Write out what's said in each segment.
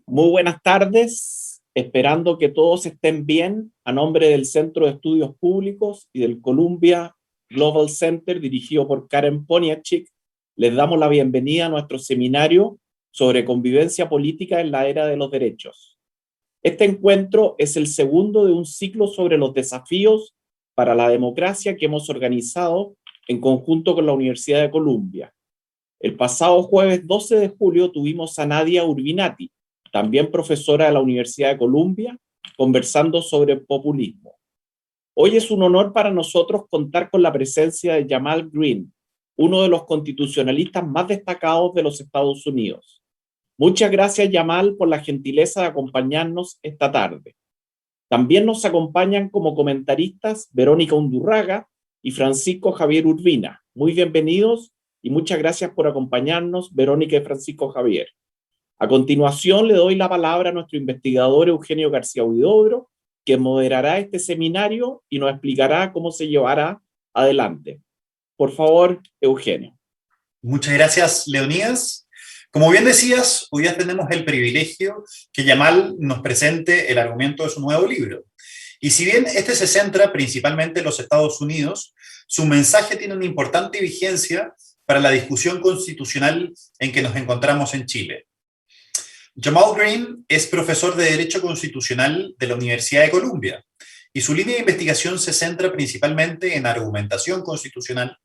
Muy buenas tardes, esperando que todos estén bien. A nombre del Centro de Estudios Públicos y del Columbia Global Center, dirigido por Karen Poniatchik, les damos la bienvenida a nuestro seminario sobre convivencia política en la era de los derechos. Este encuentro es el segundo de un ciclo sobre los desafíos para la democracia que hemos organizado en conjunto con la Universidad de Columbia. El pasado jueves 12 de julio tuvimos a Nadia Urbinati, también profesora de la Universidad de Columbia, conversando sobre populismo. Hoy es un honor para nosotros contar con la presencia de Jamal Green, uno de los constitucionalistas más destacados de los Estados Unidos. Muchas gracias, Jamal, por la gentileza de acompañarnos esta tarde. También nos acompañan como comentaristas Verónica Undurraga y Francisco Javier Urbina. Muy bienvenidos y muchas gracias por acompañarnos, Verónica y Francisco Javier. A continuación, le doy la palabra a nuestro investigador Eugenio García Huidobro, que moderará este seminario y nos explicará cómo se llevará adelante. Por favor, Eugenio. Muchas gracias, Leonidas. Como bien decías, hoy día tenemos el privilegio que Jamal nos presente el argumento de su nuevo libro. Y si bien este se centra principalmente en los Estados Unidos, su mensaje tiene una importante vigencia para la discusión constitucional en que nos encontramos en Chile. Jamal Green es profesor de Derecho Constitucional de la Universidad de Columbia y su línea de investigación se centra principalmente en argumentación constitucional,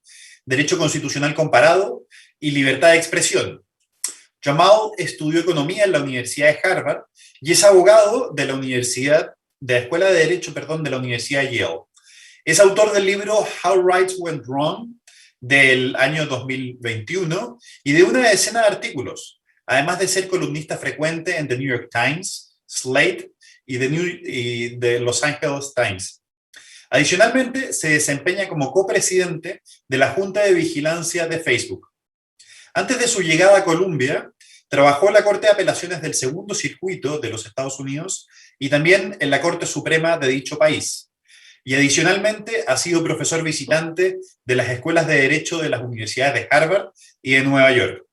derecho constitucional comparado y libertad de expresión. Jamal estudió economía en la Universidad de Harvard y es abogado de la Escuela de Derecho, de la Universidad de Yale. Es autor del libro How Rights Went Wrong del año 2021 y de una decena de artículos, además de ser columnista frecuente en The New York Times, Slate y The Los Angeles Times. Adicionalmente, se desempeña como copresidente de la Junta de Vigilancia de Facebook. Antes de su llegada a Columbia, trabajó en la Corte de Apelaciones del Segundo Circuito de los Estados Unidos y también en la Corte Suprema de dicho país. Y adicionalmente ha sido profesor visitante de las escuelas de Derecho de las universidades de Harvard y de Nueva York.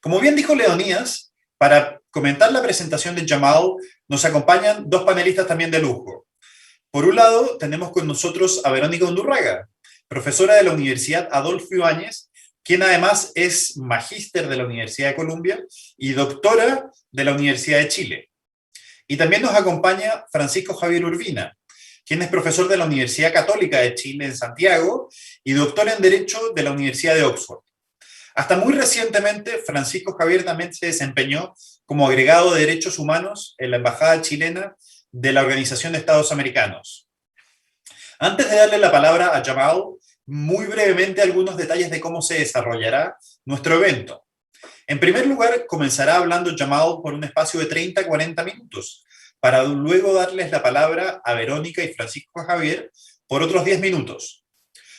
Como bien dijo Leonidas, para comentar la presentación de Jamal nos acompañan dos panelistas también de lujo. Por un lado, tenemos con nosotros a Verónica Undurraga, profesora de la Universidad Adolfo Ibáñez, quien además es magíster de la Universidad de Columbia y doctora de la Universidad de Chile. Y también nos acompaña Francisco Javier Urbina, quien es profesor de la Universidad Católica de Chile en Santiago y doctor en Derecho de la Universidad de Oxford. Hasta muy recientemente, Francisco Javier también se desempeñó como agregado de Derechos Humanos en la Embajada chilena de la Organización de Estados Americanos. Antes de darle la palabra a Jamal, muy brevemente algunos detalles de cómo se desarrollará nuestro evento. En primer lugar, comenzará hablando Jamal por un espacio de 30 a 40 minutos, para luego darles la palabra a Verónica y Francisco Javier por otros 10 minutos.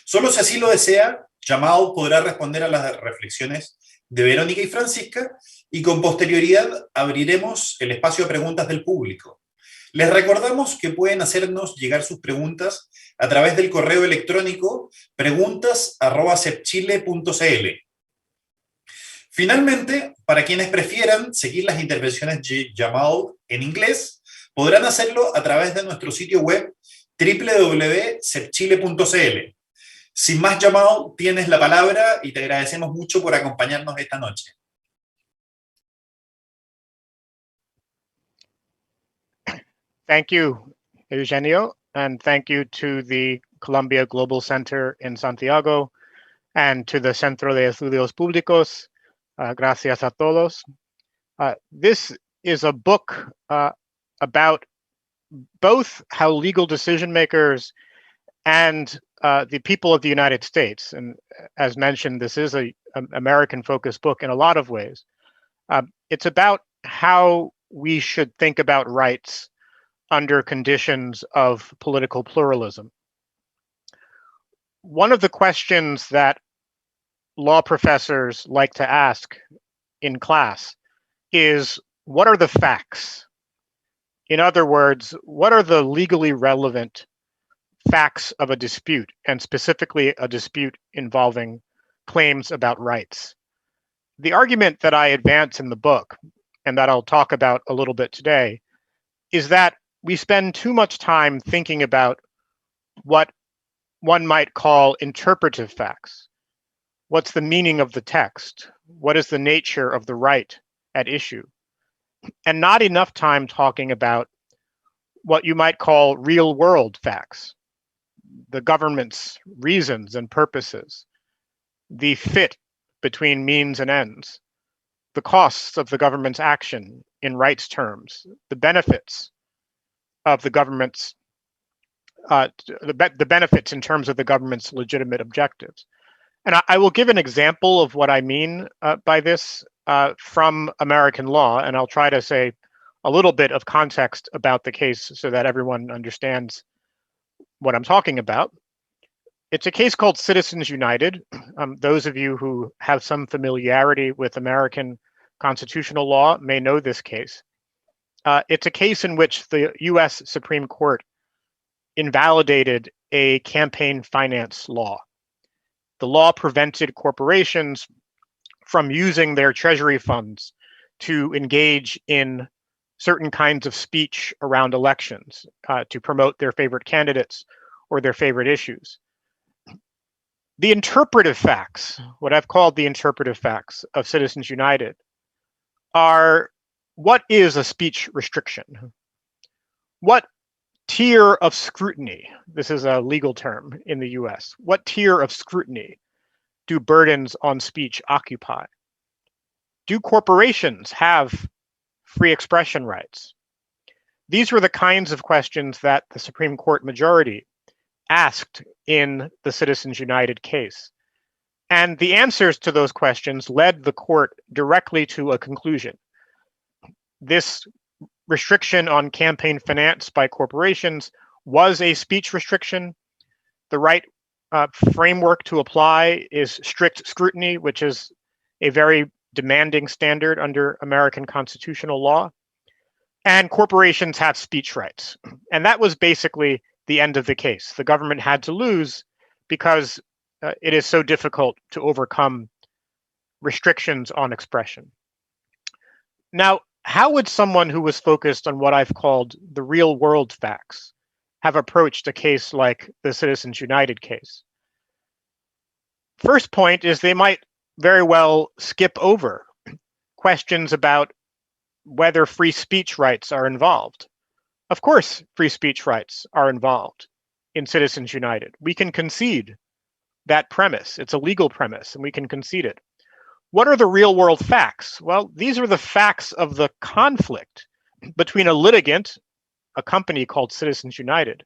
Solo si así lo desea, Jamal podrá responder a las reflexiones de Verónica y Francisca y con posterioridad abriremos el espacio de preguntas del público. Les recordamos que pueden hacernos llegar sus preguntas a través del correo electrónico preguntas@cepchile.cl. Finalmente, para quienes prefieran seguir las intervenciones de Jamal en inglés, podrán hacerlo a través de nuestro sitio web www.cepchile.cl. Sin más, Jamal, tienes la palabra y te agradecemos mucho por acompañarnos esta noche. Thank you, Eugenio, and thank you to the Columbia Global Center in Santiago and to the Centro de Estudios Públicos. Gracias a todos. This is a book about both how legal decision makers and the people of the United States, and as mentioned, this is an American-focused book in a lot of ways. It's about how we should think about rights under conditions of political pluralism. One of the questions that law professors like to ask in class is, what are the facts? In other words, what are the legally relevant facts of a dispute, and specifically a dispute involving claims about rights? The argument that I advance in the book, and that I'll talk about a little bit today, is that we spend too much time thinking about what one might call interpretive facts. What's the meaning of the text? What is the nature of the right at issue? And not enough time talking about what you might call real world facts, the government's reasons and purposes, the fit between means and ends, the costs of the government's action in rights terms, the benefits of the government's, the benefits in terms of the government's legitimate objectives. And I will give an example of what I mean by this from American law, and I'll try to say a little bit of context about the case so that everyone understands what I'm talking about. It's a case called Citizens United. Those of you who have some familiarity with American constitutional law may know this case. It's a case in which the US Supreme Court invalidated a campaign finance law. The law prevented corporations from using their treasury funds to engage in certain kinds of speech around elections to promote their favorite candidates or their favorite issues. The interpretive facts, what I've called the interpretive facts of Citizens United, are what is a speech restriction? What tier of scrutiny, this is a legal term in the US, what tier of scrutiny do burdens on speech occupy? Do corporations have free expression rights? These were the kinds of questions that the Supreme Court majority asked in the Citizens United case. And the answers to those questions led the court directly to a conclusion. This restriction on campaign finance by corporations was a speech restriction. The right framework to apply is strict scrutiny, which is a very demanding standard under American constitutional law. And corporations have speech rights. And that was basically the end of the case. The government had to lose because it is so difficult to overcome restrictions on expression. Now, how would someone who was focused on what I've called the real world facts have approached a case like the Citizens United case? First point is they might very well skip over questions about whether free speech rights are involved. Of course, free speech rights are involved in Citizens United. We can concede that premise. It's a legal premise, and we can concede it. What are the real world facts? Well, these are the facts of the conflict between a litigant, a company called Citizens United,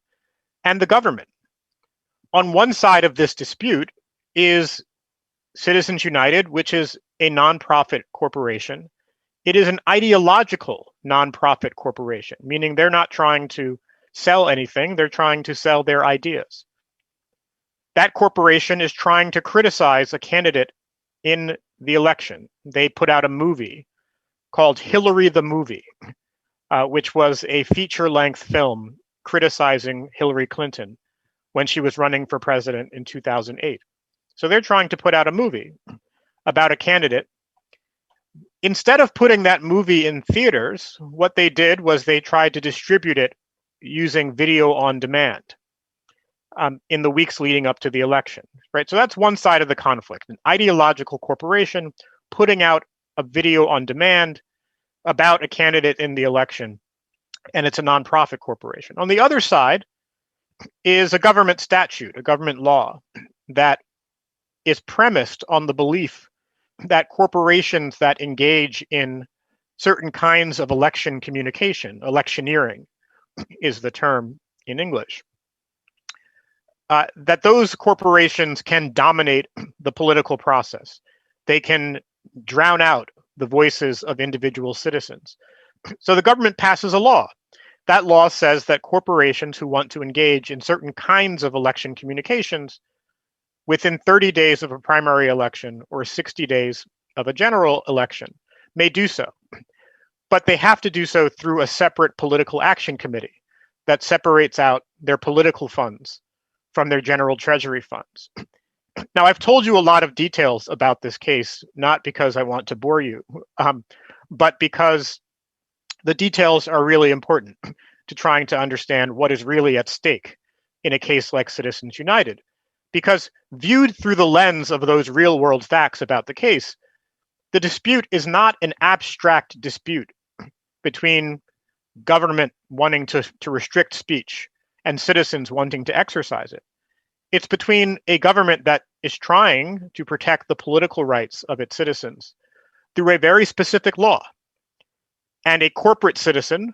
and the government. On one side of this dispute is Citizens United, which is a nonprofit corporation. It is an ideological nonprofit corporation, meaning they're not trying to sell anything, they're trying to sell their ideas. That corporation is trying to criticize a candidate in the election. They put out a movie called Hillary the Movie, which was a feature-length film criticizing Hillary Clinton when she was running for president in 2008. So they're trying to put out a movie about a candidate. Instead of putting that movie in theaters, what they did was they tried to distribute it using video on demand in the weeks leading up to the election, right? So that's one side of the conflict, an ideological corporation putting out a video on demand about a candidate in the election, and it's a nonprofit corporation. On the other side is a government statute, a government law that is premised on the belief that corporations that engage in certain kinds of election communication, electioneering is the term in English, that those corporations can dominate the political process. They can drown out the voices of individual citizens. So the government passes a law. That law says that corporations who want to engage in certain kinds of election communications within 30 days of a primary election or 60 days of a general election may do so. But they have to do so through a separate political action committee that separates out their political funds from their general treasury funds. Now, I've told you a lot of details about this case, not because I want to bore you, but because the details are really important to trying to understand what is really at stake in a case like Citizens United. Because viewed through the lens of those real world facts about the case, the dispute is not an abstract dispute between government wanting to restrict speech and citizens wanting to exercise it. It's between a government that is trying to protect the political rights of its citizens through a very specific law, and a corporate citizen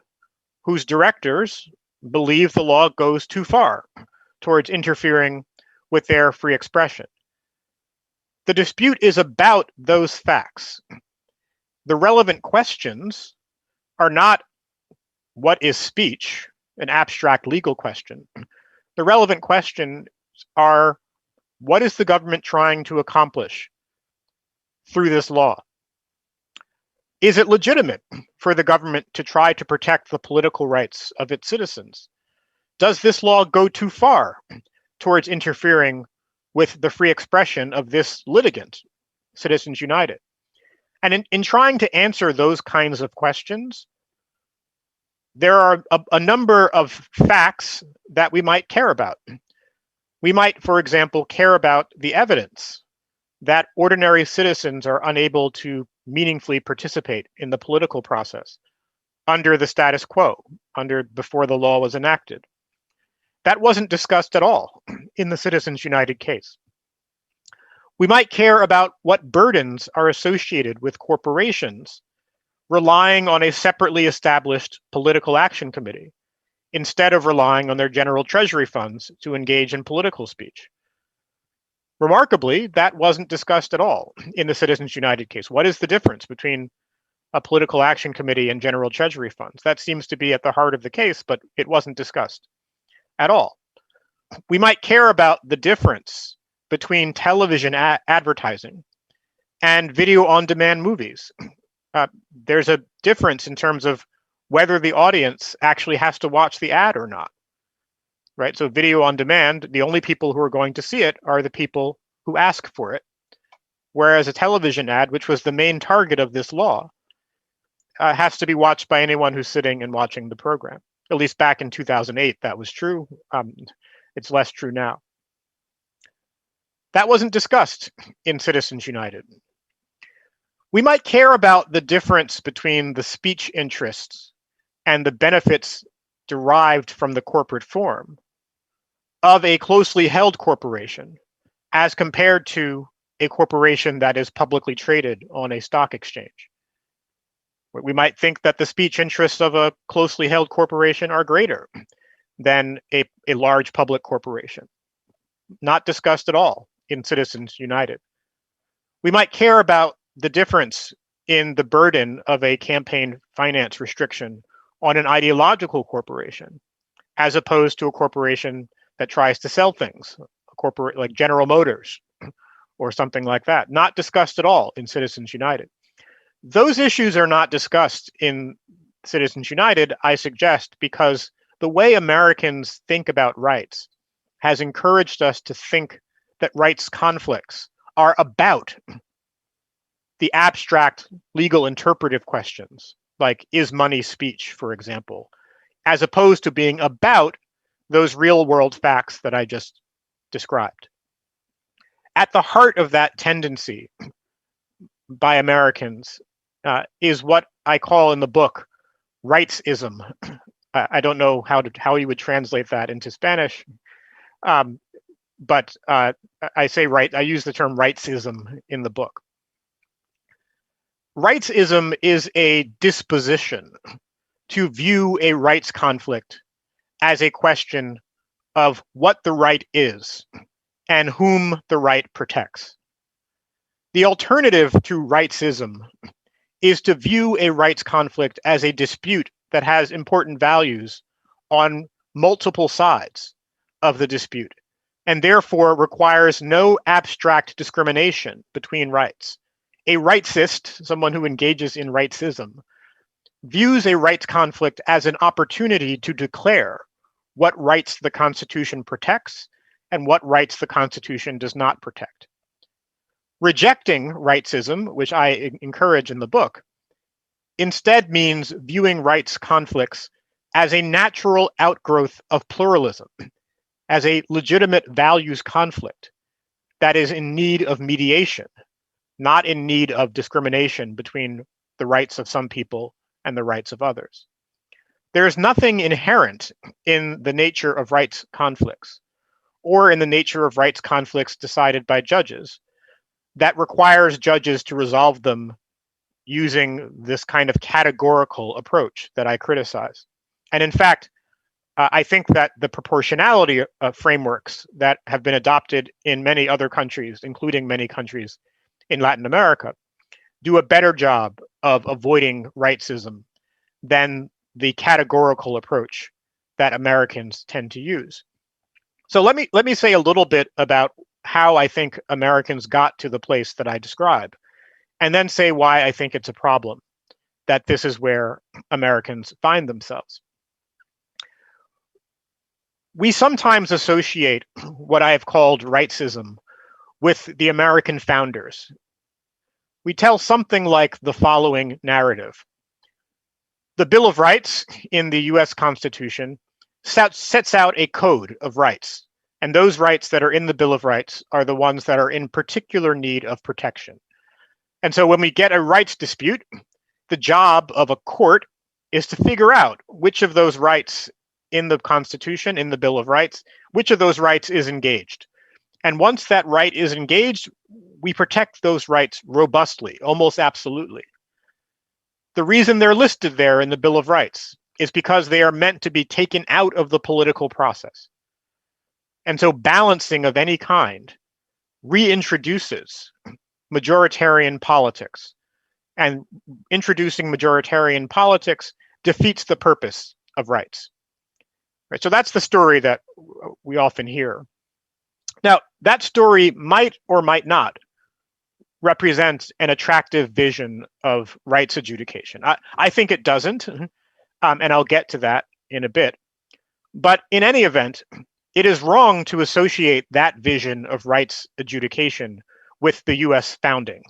whose directors believe the law goes too far towards interfering with their free expression. The dispute is about those facts. The relevant questions are not what is speech, an abstract legal question. The relevant questions are what is the government trying to accomplish through this law? Is it legitimate for the government to try to protect the political rights of its citizens? Does this law go too far towards interfering with the free expression of this litigant, Citizens United? And in trying to answer those kinds of questions, there are a number of facts that we might care about. We might, for example, care about the evidence that ordinary citizens are unable to meaningfully participate in the political process under the status quo, before the law was enacted. That wasn't discussed at all in the Citizens United case. We might care about what burdens are associated with corporations relying on a separately established political action committee instead of relying on their general treasury funds to engage in political speech. Remarkably, that wasn't discussed at all in the Citizens United case. What is the difference between a political action committee and general treasury funds? That seems to be at the heart of the case, but it wasn't discussed at all. We might care about the difference between television advertising and video on demand movies. There's a difference in terms of whether the audience actually has to watch the ad or not, right? So video on demand, the only people who are going to see it are the people who ask for it. Whereas a television ad, which was the main target of this law, has to be watched by anyone who's sitting and watching the program. At least back in 2008, that was true. It's less true now. That wasn't discussed in Citizens United. We might care about the difference between the speech interests and the benefits derived from the corporate form of a closely held corporation as compared to a corporation that is publicly traded on a stock exchange. We might think that the speech interests of a closely held corporation are greater than a large public corporation. Not discussed at all in Citizens United. We might care about the difference in the burden of a campaign finance restriction on an ideological corporation, as opposed to a corporation that tries to sell things, a corporate like General Motors or something like that. Not discussed at all in Citizens United. Those issues are not discussed in Citizens United, I suggest, because the way Americans think about rights has encouraged us to think that rights conflicts are about the abstract legal interpretive questions, like is money speech, for example, as opposed to being about those real world facts that I just described. At the heart of that tendency by Americans is what I call in the book rightsism. I don't know how you would translate that into Spanish, but I say right. I use the term rightsism in the book. Rightsism is a disposition to view a rights conflict as a question of what the right is and whom the right protects. The alternative to rightsism is to view a rights conflict as a dispute that has important values on multiple sides of the dispute, and therefore requires no abstract discrimination between rights. A rightsist, someone who engages in rightsism, views a rights conflict as an opportunity to declare what rights the Constitution protects and what rights the Constitution does not protect. Rejecting rightsism, which I encourage in the book, instead means viewing rights conflicts as a natural outgrowth of pluralism, as a legitimate values conflict that is in need of mediation, not in need of discrimination between the rights of some people and the rights of others. There is nothing inherent in the nature of rights conflicts or in the nature of rights conflicts decided by judges that requires judges to resolve them using this kind of categorical approach that I criticize. And in fact, I think that the proportionality frameworks that have been adopted in many other countries, including many countries in Latin America, do a better job of avoiding rightsism than the categorical approach that Americans tend to use. So let me say a little bit about how I think Americans got to the place that I describe, and then say why I think it's a problem that this is where Americans find themselves. We sometimes associate what I have called rightsism with the American founders. We tell something like the following narrative. The Bill of Rights in the US Constitution sets out a code of rights, and those rights that are in the Bill of Rights are the ones that are in particular need of protection. And so when we get a rights dispute, the job of a court is to figure out which of those rights in the Constitution, in the Bill of Rights, which of those rights is engaged. And once that right is engaged, we protect those rights robustly, almost absolutely. The reason they're listed there in the Bill of Rights is because they are meant to be taken out of the political process. And so balancing of any kind reintroduces majoritarian politics, and introducing majoritarian politics defeats the purpose of rights. Right, so that's the story that we often hear. Now, that story might or might not represent an attractive vision of rights adjudication. I think it doesn't, and I'll get to that in a bit. But in any event, it is wrong to associate that vision of rights adjudication with the US founding.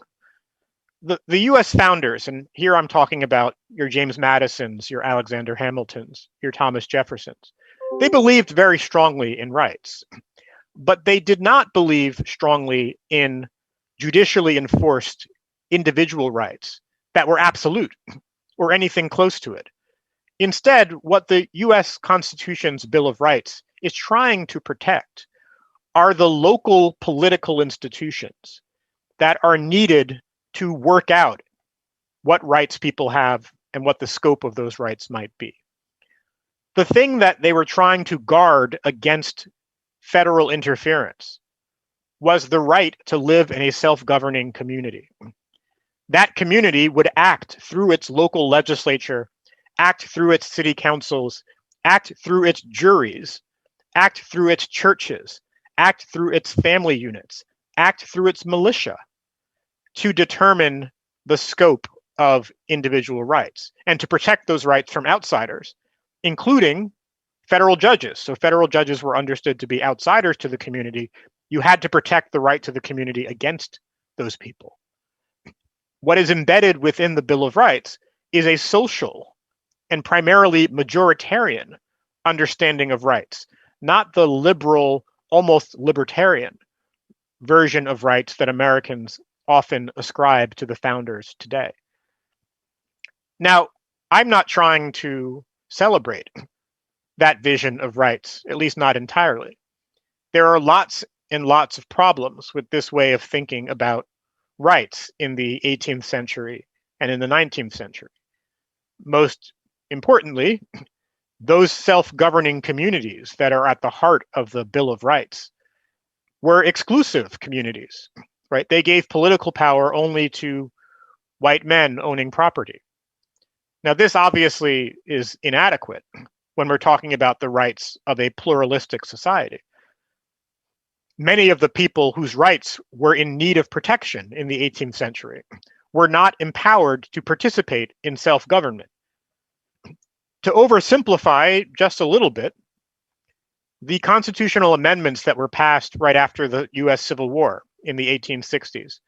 The US founders, and here I'm talking about your James Madisons, your Alexander Hamiltons, your Thomas Jeffersons, they believed very strongly in rights, but they did not believe strongly in judicially enforced individual rights that were absolute or anything close to it. Instead, what the US Constitution's Bill of Rights is trying to protect are the local political institutions that are needed to work out what rights people have and what the scope of those rights might be. The thing that they were trying to guard against federal interference was the right to live in a self-governing community. That community would act through its local legislature, act through its city councils, act through its juries, act through its churches, act through its family units, act through its militia to determine the scope of individual rights and to protect those rights from outsiders, including federal judges. So federal judges were understood to be outsiders to the community. You had to protect the right to the community against those people. What is embedded within the Bill of Rights is a social and primarily majoritarian understanding of rights, not the liberal, almost libertarian version of rights that Americans often ascribe to the founders today. Now, I'm not trying to celebrate that vision of rights, at least not entirely. There are lots and lots of problems with this way of thinking about rights in the 18th century and in the 19th century. Most importantly, those self-governing communities that are at the heart of the Bill of Rights were exclusive communities, right? They gave political power only to white men owning property. Now, this obviously is inadequate when we're talking about the rights of a pluralistic society. Many of the people whose rights were in need of protection in the 18th century were not empowered to participate in self-government. To oversimplify just a little bit, the constitutional amendments that were passed right after the US Civil War in the 1860s,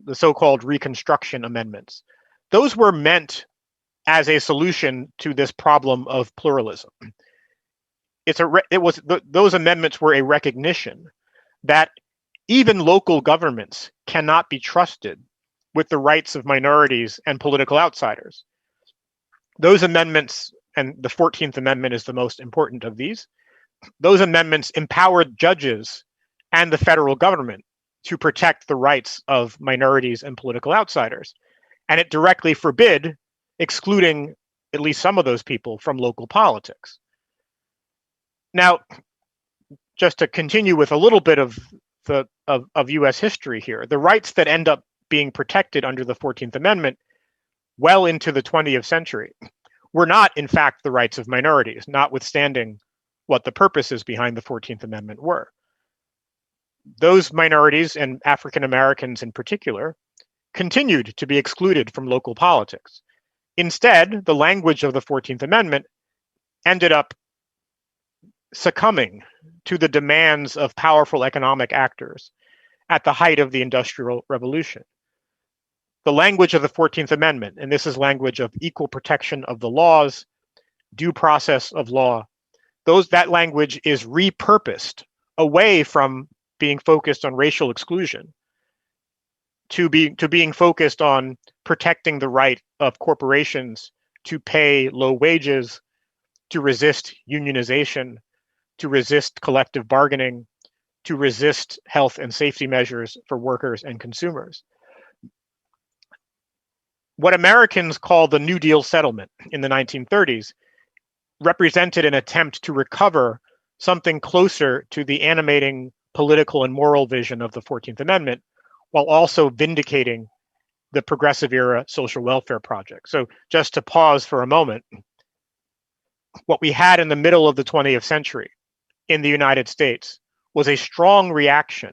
the so-called Reconstruction Amendments, those were meant as a solution to this problem of pluralism. Those amendments were a recognition that even local governments cannot be trusted with the rights of minorities and political outsiders. Those amendments, and the 14th Amendment is the most important of these, those amendments empowered judges and the federal government to protect the rights of minorities and political outsiders. And it directly forbid excluding at least some of those people from local politics. Now, just to continue with a little bit of US history here, the rights that end up being protected under the 14th Amendment well into the 20th century were not, in fact, the rights of minorities, notwithstanding what the purposes behind the 14th Amendment were. Those minorities, and African Americans in particular, continued to be excluded from local politics. Instead, the language of the 14th Amendment ended up succumbing to the demands of powerful economic actors at the height of the Industrial Revolution. The language of the 14th Amendment, and this is language of equal protection of the laws, due process of law, that language is repurposed away from being focused on racial exclusion to being focused on protecting the right of corporations to pay low wages, to resist unionization, to resist collective bargaining, to resist health and safety measures for workers and consumers. What Americans call the New Deal settlement in the 1930s represented an attempt to recover something closer to the animating political and moral vision of the 14th Amendment, while also vindicating the progressive era social welfare project. So just to pause for a moment, what we had in the middle of the 20th century in the United States was a strong reaction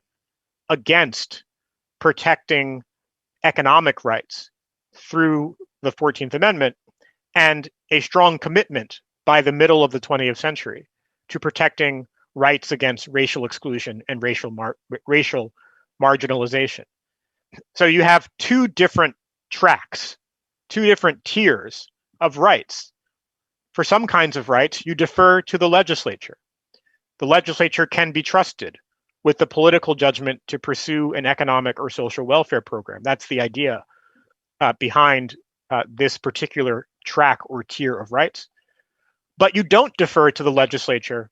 against protecting economic rights through the 14th Amendment, and a strong commitment by the middle of the 20th century to protecting rights against racial exclusion and racial marginalization. So you have two different tracks, two different tiers of rights. For some kinds of rights, you defer to the legislature. The legislature can be trusted with the political judgment to pursue an economic or social welfare program. That's the idea behind this particular track or tier of rights. But you don't defer to the legislature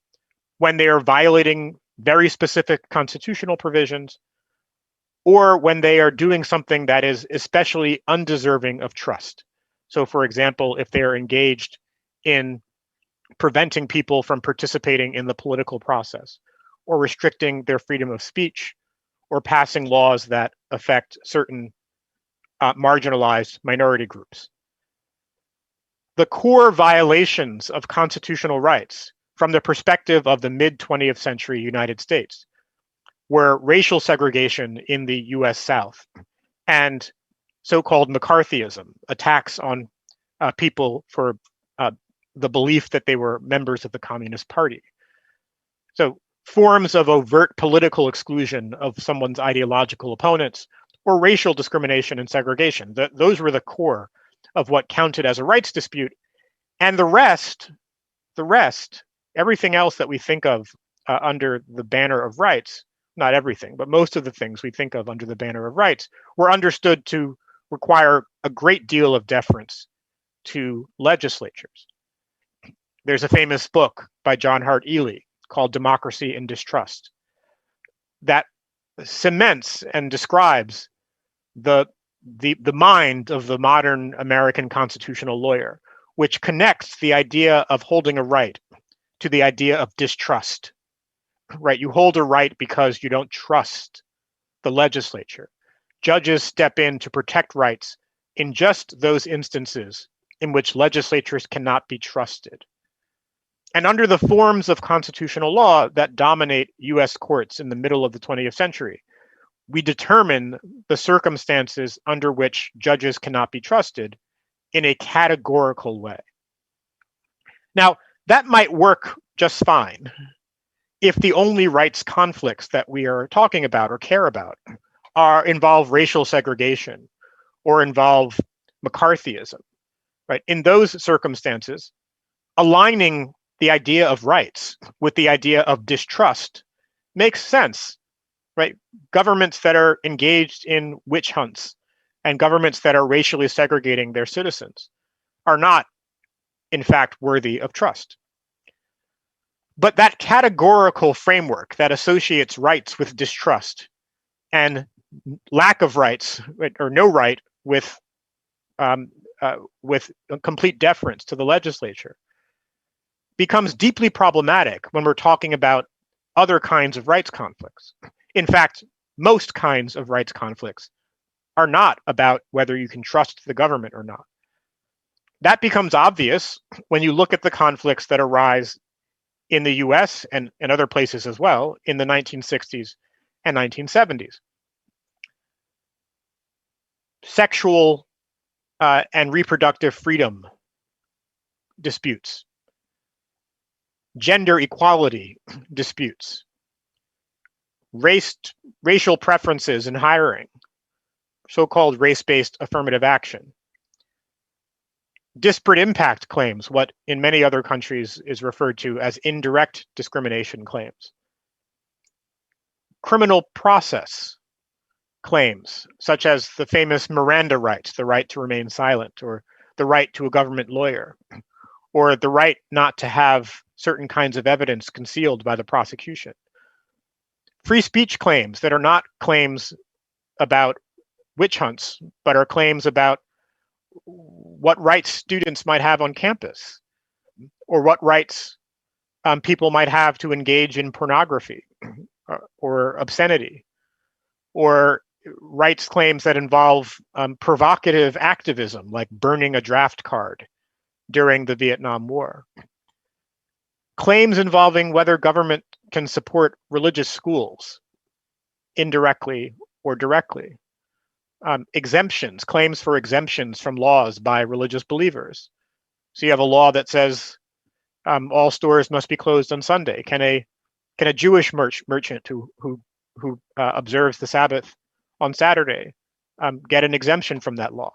when they are violating very specific constitutional provisions, or when they are doing something that is especially undeserving of trust. So, for example, if they are engaged in preventing people from participating in the political process, or restricting their freedom of speech, or passing laws that affect certain marginalized minority groups. The core violations of constitutional rights from the perspective of the mid-20th century United States were racial segregation in the US South and so-called McCarthyism, attacks on people for the belief that they were members of the Communist Party. So forms of overt political exclusion of someone's ideological opponents, or racial discrimination and segregation. Those were the core of what counted as a rights dispute. And the rest, everything else that we think of under the banner of rights, not everything, but most of the things we think of under the banner of rights, were understood to require a great deal of deference to legislatures. There's a famous book by John Hart Ely called Democracy and Distrust that cements and describes the mind of the modern American constitutional lawyer, which connects the idea of holding a right to the idea of distrust. Right? You hold a right because you don't trust the legislature. Judges step in to protect rights in just those instances in which legislatures cannot be trusted. And under the forms of constitutional law that dominate US courts in the middle of the 20th century, we determine the circumstances under which judges cannot be trusted in a categorical way. Now, that might work just fine if the only rights conflicts that we are talking about or care about involve racial segregation, or involve McCarthyism, right? In those circumstances, aligning the idea of rights with the idea of distrust makes sense, right? Governments that are engaged in witch hunts and governments that are racially segregating their citizens are not, in fact, worthy of trust. But that categorical framework that associates rights with distrust and lack of rights, or no right, with complete deference to the legislature becomes deeply problematic when we're talking about other kinds of rights conflicts. In fact, most kinds of rights conflicts are not about whether you can trust the government or not. That becomes obvious when you look at the conflicts that arise in the US and other places as well in the 1960s and 1970s. Sexual and reproductive freedom disputes, gender equality disputes, racial preferences in hiring, so-called race-based affirmative action, disparate impact claims, what in many other countries is referred to as indirect discrimination claims, criminal process claims, such as the famous Miranda rights, the right to remain silent, or the right to a government lawyer, or the right not to have certain kinds of evidence concealed by the prosecution. Free speech claims that are not claims about witch hunts, but are claims about what rights students might have on campus, or what rights people might have to engage in pornography or obscenity, or rights claims that involve provocative activism, like burning a draft card during the Vietnam War. Claims involving whether government can support religious schools indirectly or directly. Exemptions, claims for exemptions from laws by religious believers. So you have a law that says all stores must be closed on Sunday. Can a Jewish merchant who observes the Sabbath on Saturday get an exemption from that law?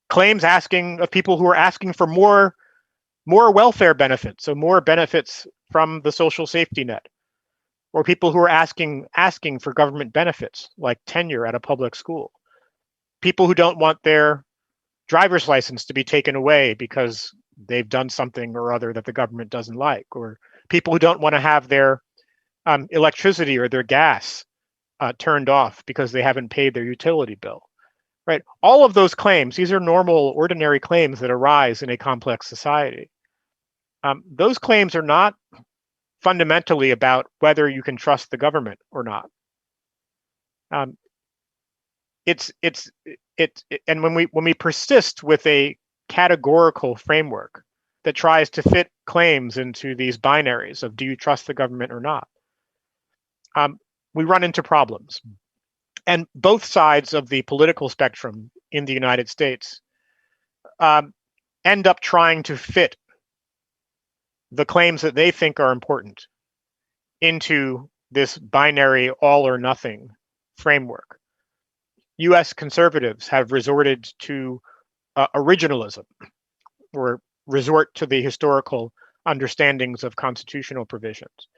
Claims asking of people who are asking for more welfare benefits, so more benefits from the social safety net, or people who are asking for government benefits like tenure at a public school, people who don't want their driver's license to be taken away because they've done something or other that the government doesn't like, or people who don't want to have their electricity or their gas turned off because they haven't paid their utility bill, right? All of those claims, these are normal, ordinary claims that arise in a complex society. Those claims are not fundamentally about whether you can trust the government or not. And when we persist with a categorical framework that tries to fit claims into these binaries of do you trust the government or not, we run into problems. And both sides of the political spectrum in the United States end up trying to fit the claims that they think are important into this binary all or nothing framework. US conservatives have resorted to originalism, or resort to the historical understandings of constitutional provisions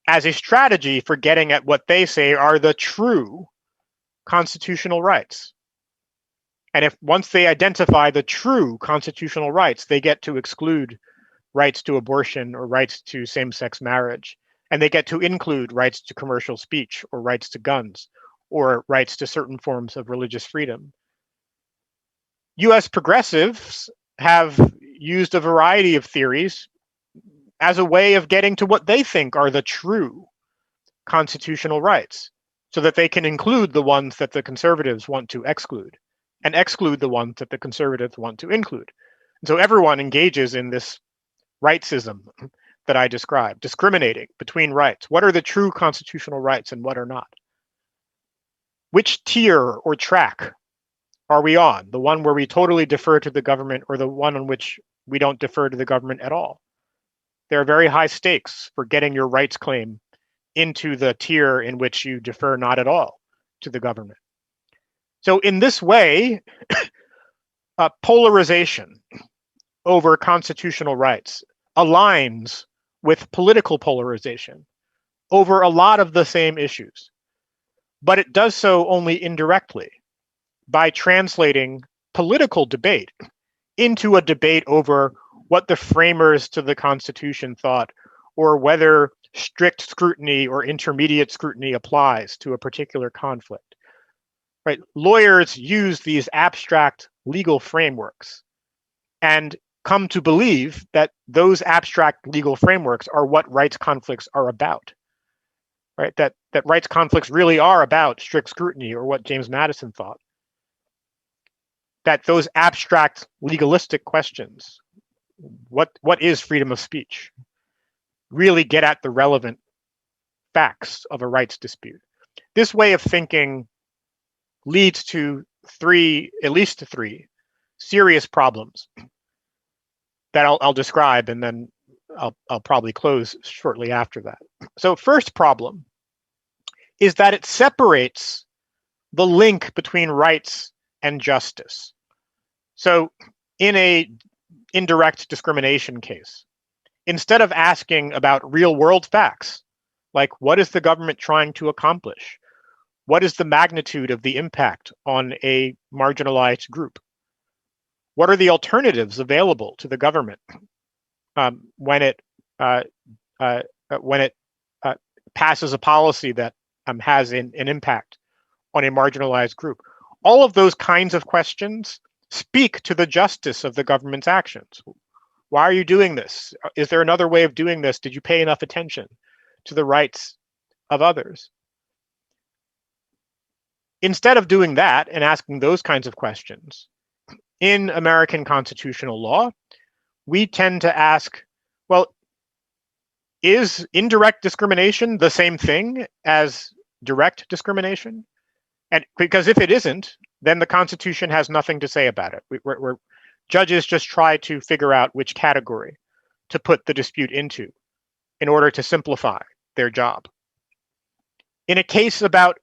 as a strategy for getting at what they say are the true constitutional rights. And if once they identify the true constitutional rights, they get to exclude rights to abortion or rights to same-sex marriage, and they get to include rights to commercial speech or rights to guns or rights to certain forms of religious freedom. US progressives have used a variety of theories as a way of getting to what they think are the true constitutional rights, so that they can include the ones that the conservatives want to exclude and exclude the ones that the conservatives want to include. And so everyone engages in this rightsism that I described, discriminating between rights. What are the true constitutional rights and what are not? Which tier or track are we on? The one where we totally defer to the government, or the one on which we don't defer to the government at all? There are very high stakes for getting your rights claim into the tier in which you defer not at all to the government. So in this way, polarization over constitutional rights aligns with political polarization over a lot of the same issues. But it does so only indirectly by translating political debate into a debate over what the framers to the Constitution thought, or whether strict scrutiny or intermediate scrutiny applies to a particular conflict. Right? Lawyers use these abstract legal frameworks and come to believe that those abstract legal frameworks are what rights conflicts are about. Right? That rights conflicts really are about strict scrutiny, or what James Madison thought. That those abstract legalistic questions, what is freedom of speech, really get at the relevant facts of a rights dispute. This way of thinking leads to at least three serious problems that I'll describe, and then I'll probably close shortly after that. So first problem is that it separates the link between rights and justice. So in a indirect discrimination case, instead of asking about real world facts, like what is the government trying to accomplish? What is the magnitude of the impact on a marginalized group? What are the alternatives available to the government when it passes a policy that has an impact on a marginalized group? All of those kinds of questions speak to the justice of the government's actions. Why are you doing this? Is there another way of doing this? Did you pay enough attention to the rights of others? Instead of doing that and asking those kinds of questions, in American constitutional law, we tend to ask, well, is indirect discrimination the same thing as direct discrimination? And because if it isn't, then the Constitution has nothing to say about it. Judges just try to figure out which category to put the dispute into in order to simplify their job. In a case about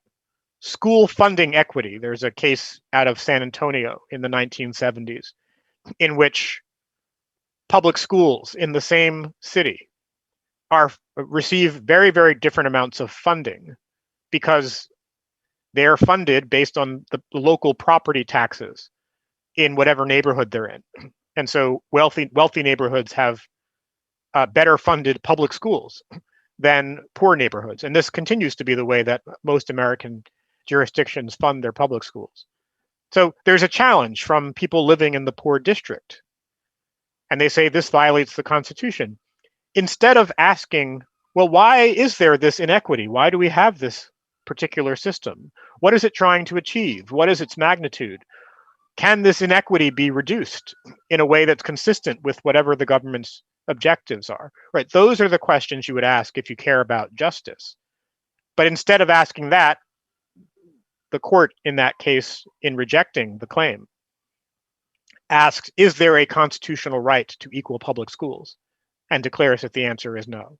school funding equity, there's a case out of San Antonio in the 1970s in which public schools in the same city receive very, very different amounts of funding because they are funded based on the local property taxes in whatever neighborhood they're in. And so wealthy neighborhoods have better funded public schools than poor neighborhoods. And this continues to be the way that most American jurisdictions fund their public schools. So there's a challenge from people living in the poor district. And they say this violates the Constitution. Instead of asking, well, why is there this inequity? Why do we have this particular system? What is it trying to achieve? What is its magnitude? Can this inequity be reduced in a way that's consistent with whatever the government's objectives are? Right? Those are the questions you would ask if you care about justice. But instead of asking that, the court in that case, in rejecting the claim, asks, is there a constitutional right to equal public schools? And declares that the answer is no.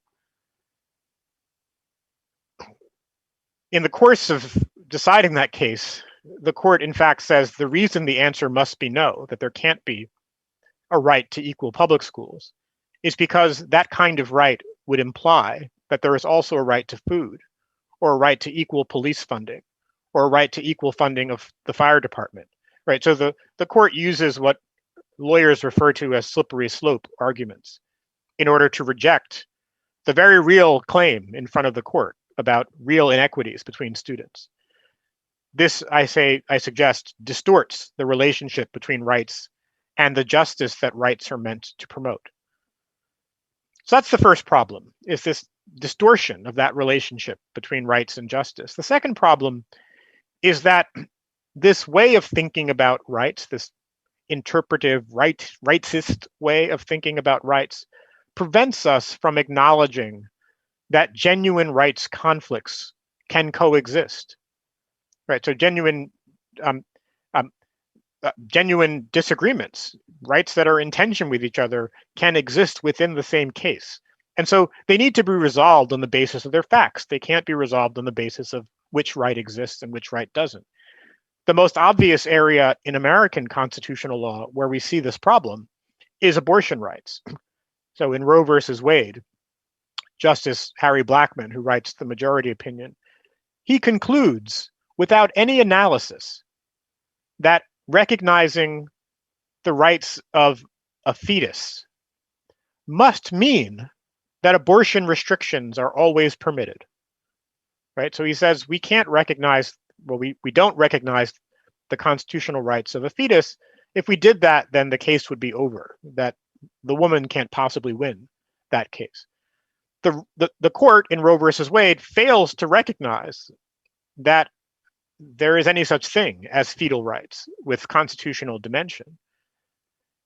In the course of deciding that case, the court in fact says the reason the answer must be no, that there can't be a right to equal public schools, is because that kind of right would imply that there is also a right to food, or a right to equal police funding, or a right to equal funding of the fire department, right? So the court uses what lawyers refer to as slippery slope arguments in order to reject the very real claim in front of the court about real inequities between students. This, I suggest, distorts the relationship between rights and the justice that rights are meant to promote. So that's the first problem, is this distortion of that relationship between rights and justice. The second problem is that this way of thinking about rights, this interpretive rightsist way of thinking about rights, prevents us from acknowledging that genuine rights conflicts can coexist. Right, so genuine disagreements, rights that are in tension with each other, can exist within the same case. And so they need to be resolved on the basis of their facts. They can't be resolved on the basis of which right exists and which right doesn't. The most obvious area in American constitutional law where we see this problem is abortion rights. So in Roe versus Wade, Justice Harry Blackmun, who writes the majority opinion, he concludes without any analysis that recognizing the rights of a fetus must mean that abortion restrictions are always permitted, right? So he says we can't recognize, well, we don't recognize the constitutional rights of a fetus. If we did that, then the case would be over, that the woman can't possibly win that case. The court in Roe versus Wade fails to recognize that there is any such thing as fetal rights with constitutional dimension.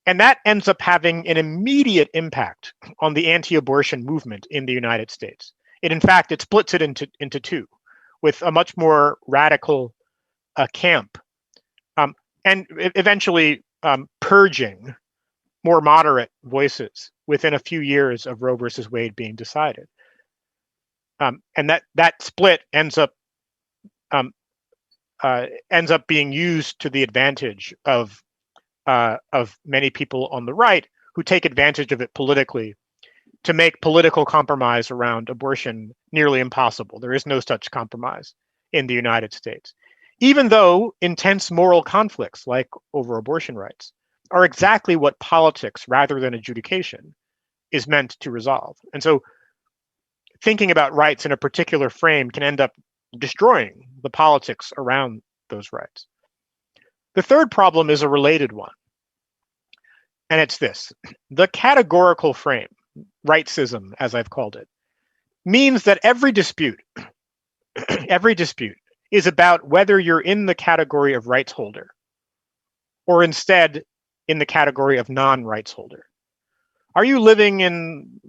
And that ends up having an immediate impact on the anti-abortion movement in the United States. In fact, it splits it into two, with a much more radical camp, and eventually purging more moderate voices within a few years of Roe versus Wade being decided. And that split ends up being used to the advantage of many people on the right who take advantage of it politically to make political compromise around abortion nearly impossible. There is no such compromise in the United States, even though intense moral conflicts like over abortion rights are exactly what politics rather than adjudication is meant to resolve. And so thinking about rights in a particular frame can end up destroying the politics around those rights. The third problem is a related one, and it's this. The categorical frame, rightsism, as I've called it, means that every dispute is about whether you're in the category of rights holder or instead in the category of non-rights holder. Are you living in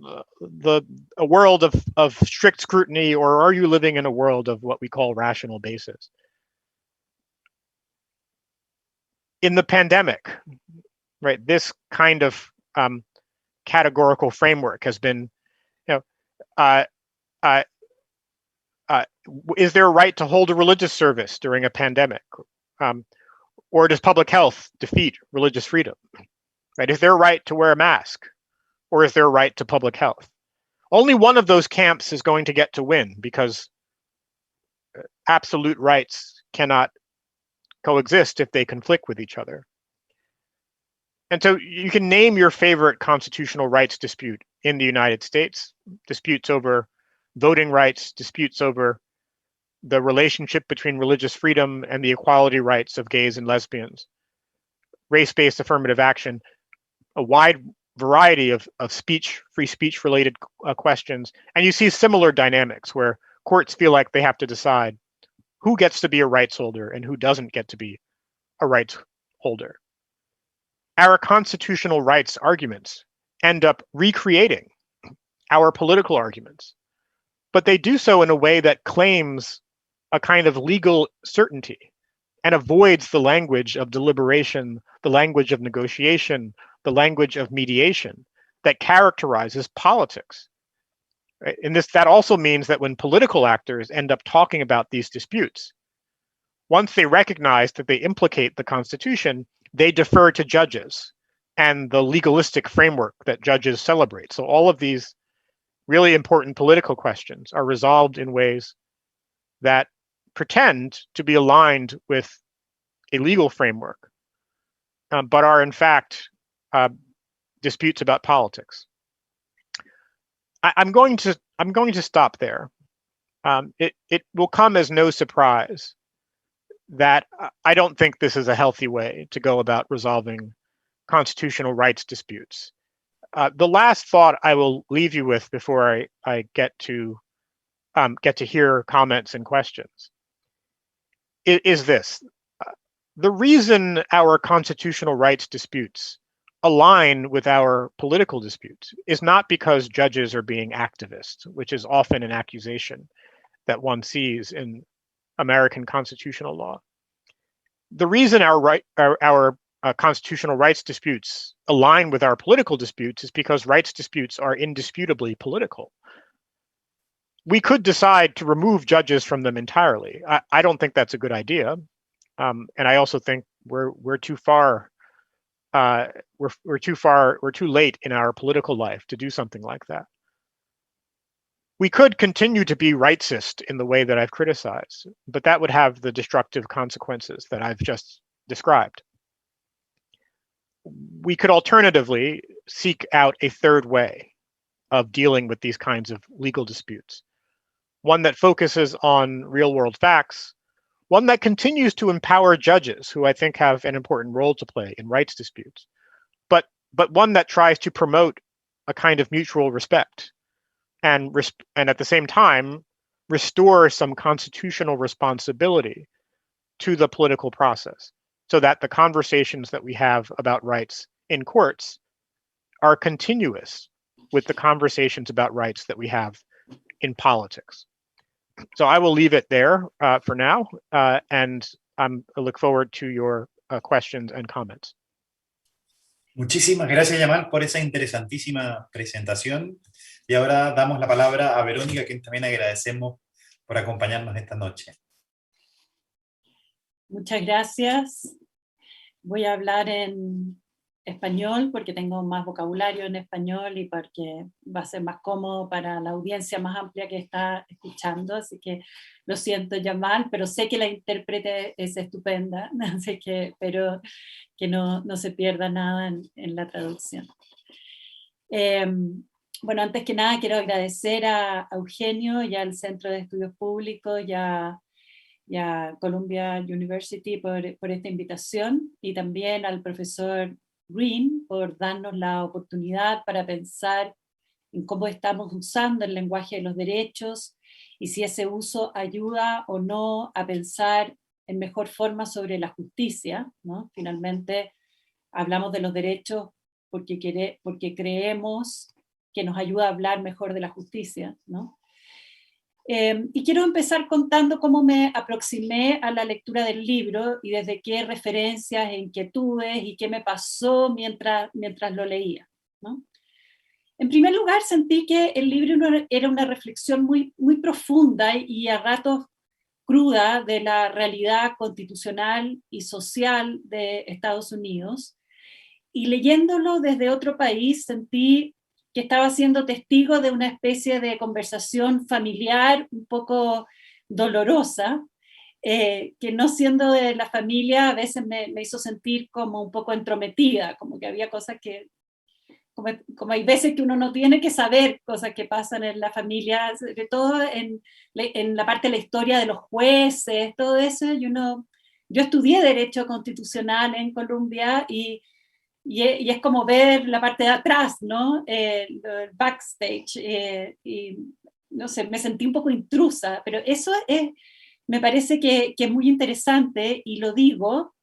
a world of strict scrutiny, or are you living in a world of what we call rational basis? In the pandemic, right, this kind of categorical framework has been, is there a right to hold a religious service during a pandemic? Or does public health defeat religious freedom? Right? Is there a right to wear a mask? Or is there a right to public health? Only one of those camps is going to get to win, because absolute rights cannot coexist if they conflict with each other. And so you can name your favorite constitutional rights dispute in the United States: disputes over voting rights, disputes over the relationship between religious freedom and the equality rights of gays and lesbians, race-based affirmative action, a wide variety of free speech related questions. And you see similar dynamics where courts feel like they have to decide who gets to be a rights holder and who doesn't get to be a rights holder. Our constitutional rights arguments end up recreating our political arguments, but they do so in a way that claims a kind of legal certainty and avoids the language of deliberation, the language of negotiation, the language of mediation that characterizes politics. Right? And that also means that when political actors end up talking about these disputes, once they recognize that they implicate the Constitution, they defer to judges and the legalistic framework that judges celebrate. So all of these really important political questions are resolved in ways that pretend to be aligned with a legal framework, but are in fact disputes about politics. I'm going to stop there. It will come as no surprise that I don't think this is a healthy way to go about resolving constitutional rights disputes. The last thought I will leave you with before I get to hear comments and questions is this. The reason our constitutional rights disputes align with our political disputes is not because judges are being activists, which is often an accusation that one sees in American constitutional law. The reason our constitutional rights disputes align with our political disputes is because rights disputes are indisputably political. We could decide to remove judges from them entirely. I don't think that's a good idea. And I also think we're too far. We're too late in our political life to do something like that. We could continue to be rightsist in the way that I've criticized, but that would have the destructive consequences that I've just described. We could alternatively seek out a third way of dealing with these kinds of legal disputes, one that focuses on real-world facts, one that continues to empower judges, who I think have an important role to play in rights disputes, but one that tries to promote a kind of mutual respect and at the same time restore some constitutional responsibility to the political process, so that the conversations that we have about rights in courts are continuous with the conversations about rights that we have in politics. So I will leave it there for now, and I look forward to your questions and comments. Muchísimas gracias, Yamal, por esa interesantísima presentación. Y ahora damos la palabra a Verónica, a quien también agradecemos por acompañarnos esta noche. Muchas gracias. Voy a hablar en español porque tengo más vocabulario en español y porque va a ser más cómodo para la audiencia más amplia que está escuchando, así que lo siento, Yamal, pero sé que la intérprete es estupenda, así que espero que no se pierda nada en la traducción. Bueno, antes que nada quiero agradecer a Eugenio y al Centro de Estudios Públicos y a Columbia University por esta invitación, y también al profesor Green por darnos la oportunidad para pensar en cómo estamos usando el lenguaje de los derechos y si ese uso ayuda o no a pensar en mejor forma sobre la justicia, ¿no? Finalmente hablamos de los derechos porque creemos que nos ayuda a hablar mejor de la justicia, ¿no? Y quiero empezar contando cómo me aproximé a la lectura del libro y desde qué referencias, inquietudes y qué me pasó mientras lo leía, ¿no? En primer lugar, sentí que el libro era una reflexión muy, muy profunda y a ratos cruda de la realidad constitucional y social de Estados Unidos. Y leyéndolo desde otro país, sentí que estaba siendo testigo de una especie de conversación familiar un poco dolorosa, que no siendo de la familia a veces me hizo sentir como un poco entrometida, como que había cosas que, como hay veces que uno no tiene que saber cosas que pasan en la familia, sobre todo en la parte de la historia de los jueces, todo eso. Yo estudié Derecho Constitucional en Columbia y es como ver la parte de atrás, ¿no? El backstage, y no sé, me sentí un poco intrusa, pero eso me parece que es muy interesante, y lo digo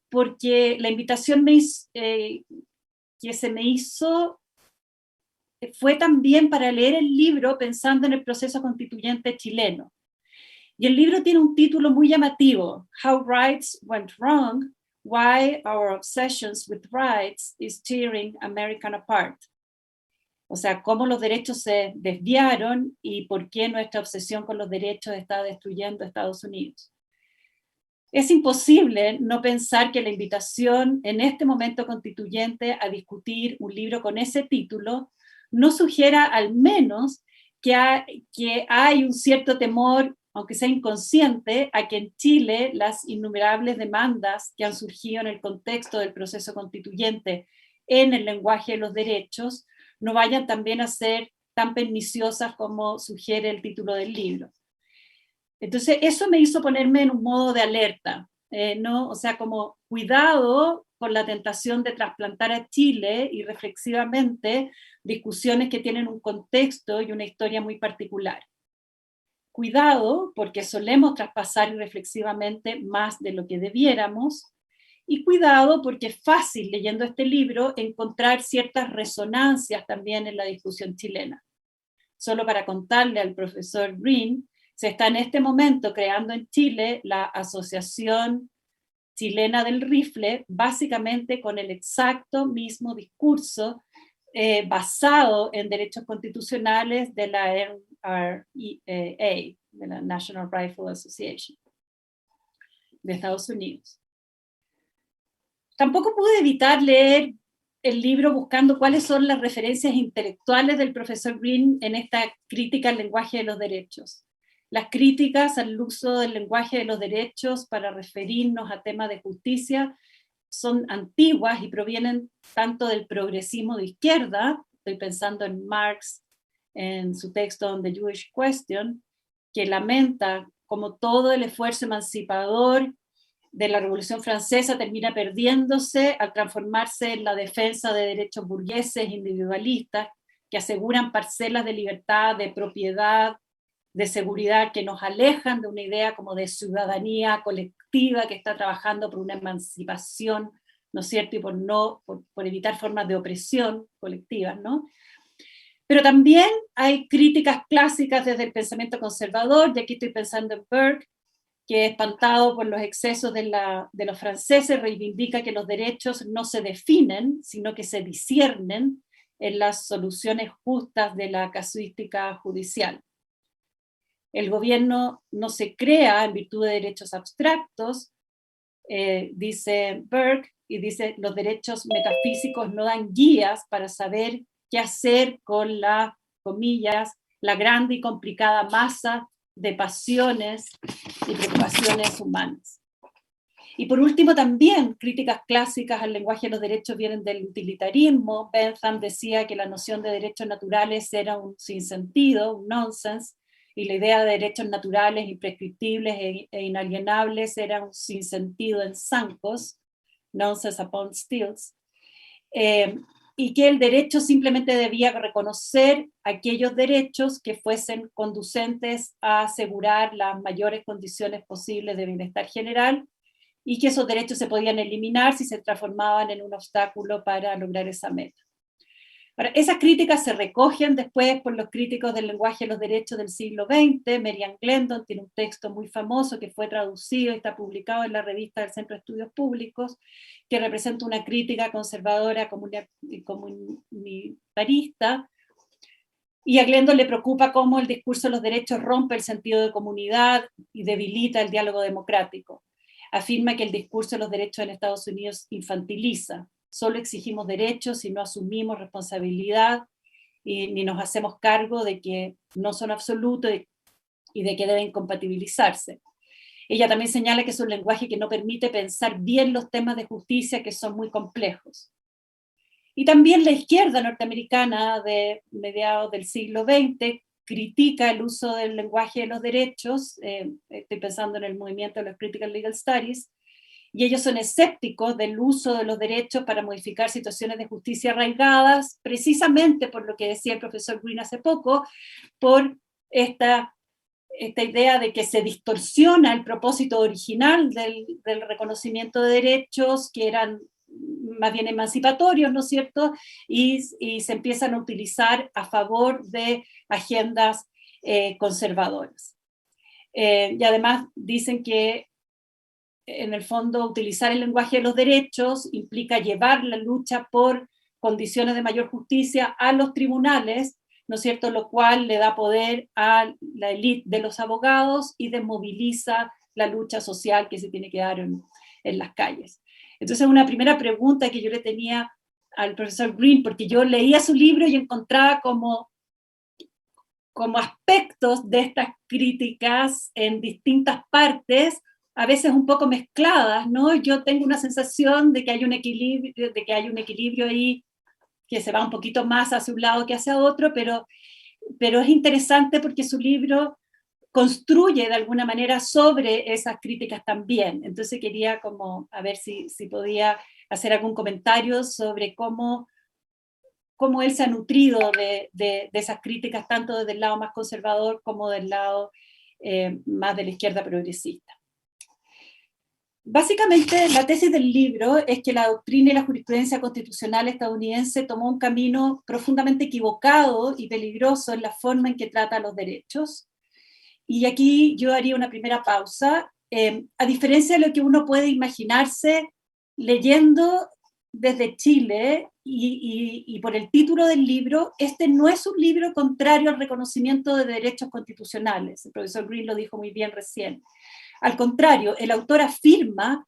porque la invitación que se me hizo fue también para leer el libro pensando en el proceso constituyente chileno. Y el libro tiene un título muy llamativo, How Rights Went Wrong, Why Our Obsessions with Rights is Tearing America Apart. O sea, cómo los derechos se desviaron y por qué nuestra obsesión con los derechos está destruyendo a Estados Unidos. Es imposible no pensar que la invitación en este momento constituyente a discutir un libro con ese título no sugiera al menos que hay un cierto temor, aunque sea inconsciente, a que en Chile las innumerables demandas que han surgido en el contexto del proceso constituyente en el lenguaje de los derechos no vayan también a ser tan perniciosas como sugiere el título del libro. Entonces eso me hizo ponerme en un modo de alerta, ¿no? O sea, como cuidado con la tentación de trasplantar a Chile y reflexivamente discusiones que tienen un contexto y una historia muy particular. Cuidado porque solemos traspasar irreflexivamente más de lo que debiéramos, y cuidado porque es fácil, leyendo este libro, encontrar ciertas resonancias también en la discusión chilena. Solo para contarle al profesor Green, se está en este momento creando en Chile la Asociación Chilena del Rifle, básicamente con el exacto mismo discurso basado en derechos constitucionales de la NRA, de la National Rifle Association. Estados Unidos. Tampoco pude evitar leer el libro buscando cuáles son las referencias intelectuales del profesor Green en esta crítica al lenguaje de los derechos. Las críticas al uso del lenguaje de los derechos para referirnos a temas de justicia son antiguas y provienen tanto del progresismo de izquierda, estoy pensando en Marx, en su texto On the Jewish Question, que lamenta como todo el esfuerzo emancipador de la Revolución Francesa termina perdiéndose al transformarse en la defensa de derechos burgueses individualistas que aseguran parcelas de libertad, de propiedad, de seguridad, que nos alejan de una idea como de ciudadanía colectiva que está trabajando por una emancipación, ¿no es cierto? Y por evitar formas de opresión colectivas, ¿no? Pero también hay críticas clásicas desde el pensamiento conservador, y aquí estoy pensando en Burke, que espantado por los excesos de los franceses, reivindica que los derechos no se definen, sino que se disciernen en las soluciones justas de la casuística judicial. El gobierno no se crea en virtud de derechos abstractos, dice Burke, y dice los derechos metafísicos no dan guías para saber qué hacer con la, comillas, la grande y complicada masa de pasiones y preocupaciones humanas. Y por último también críticas clásicas al lenguaje de los derechos vienen del utilitarismo. Bentham decía que la noción de derechos naturales era un sinsentido, un nonsense, y la idea de derechos naturales, imprescriptibles e inalienables era un sinsentido en zancos, nonsense upon stilts, y que el derecho simplemente debía reconocer aquellos derechos que fuesen conducentes a asegurar las mayores condiciones posibles de bienestar general, y que esos derechos se podían eliminar si se transformaban en un obstáculo para lograr esa meta. Ahora, esas críticas se recogen después por los críticos del lenguaje de los derechos del siglo XX. Marian Glendon tiene un texto muy famoso que fue traducido y está publicado en la revista del Centro de Estudios Públicos, que representa una crítica conservadora comunitarista, y a Glendon le preocupa cómo el discurso de los derechos rompe el sentido de comunidad y debilita el diálogo democrático. Afirma que el discurso de los derechos en Estados Unidos infantiliza. Solo exigimos derechos y no asumimos responsabilidad ni nos hacemos cargo de que no son absolutos y de que deben compatibilizarse. Ella también señala que es un lenguaje que no permite pensar bien los temas de justicia, que son muy complejos. Y también la izquierda norteamericana de mediados del siglo XX critica el uso del lenguaje de los derechos, estoy pensando en el movimiento de los Critical Legal Studies, y ellos son escépticos del uso de los derechos para modificar situaciones de justicia arraigadas, precisamente por lo que decía el profesor Green hace poco, por esta idea de que se distorsiona el propósito original del reconocimiento de derechos, que eran más bien emancipatorios, ¿no es cierto? Y se empiezan a utilizar a favor de agendas conservadoras. Y además dicen que en el fondo utilizar el lenguaje de los derechos implica llevar la lucha por condiciones de mayor justicia a los tribunales, ¿no es cierto?, lo cual le da poder a la élite de los abogados y desmoviliza la lucha social que se tiene que dar en las calles. Entonces, una primera pregunta que yo le tenía al profesor Green, porque yo leía su libro y encontraba como aspectos de estas críticas en distintas partes, a veces un poco mezcladas, ¿no? Yo tengo una sensación de que hay un equilibrio ahí que se va un poquito más hacia un lado que hacia otro, pero es interesante porque su libro construye de alguna manera sobre esas críticas también. Entonces quería como a ver si podía hacer algún comentario sobre cómo él se ha nutrido de esas críticas, tanto desde el lado más conservador como del lado más de la izquierda progresista. Básicamente, la tesis del libro es que la doctrina y la jurisprudencia constitucional estadounidense tomó un camino profundamente equivocado y peligroso en la forma en que trata los derechos. Y aquí yo haría una primera pausa. A diferencia de lo que uno puede imaginarse leyendo desde Chile y por el título del libro, este no es un libro contrario al reconocimiento de derechos constitucionales. El profesor Green lo dijo muy bien recién. Al contrario, el autor afirma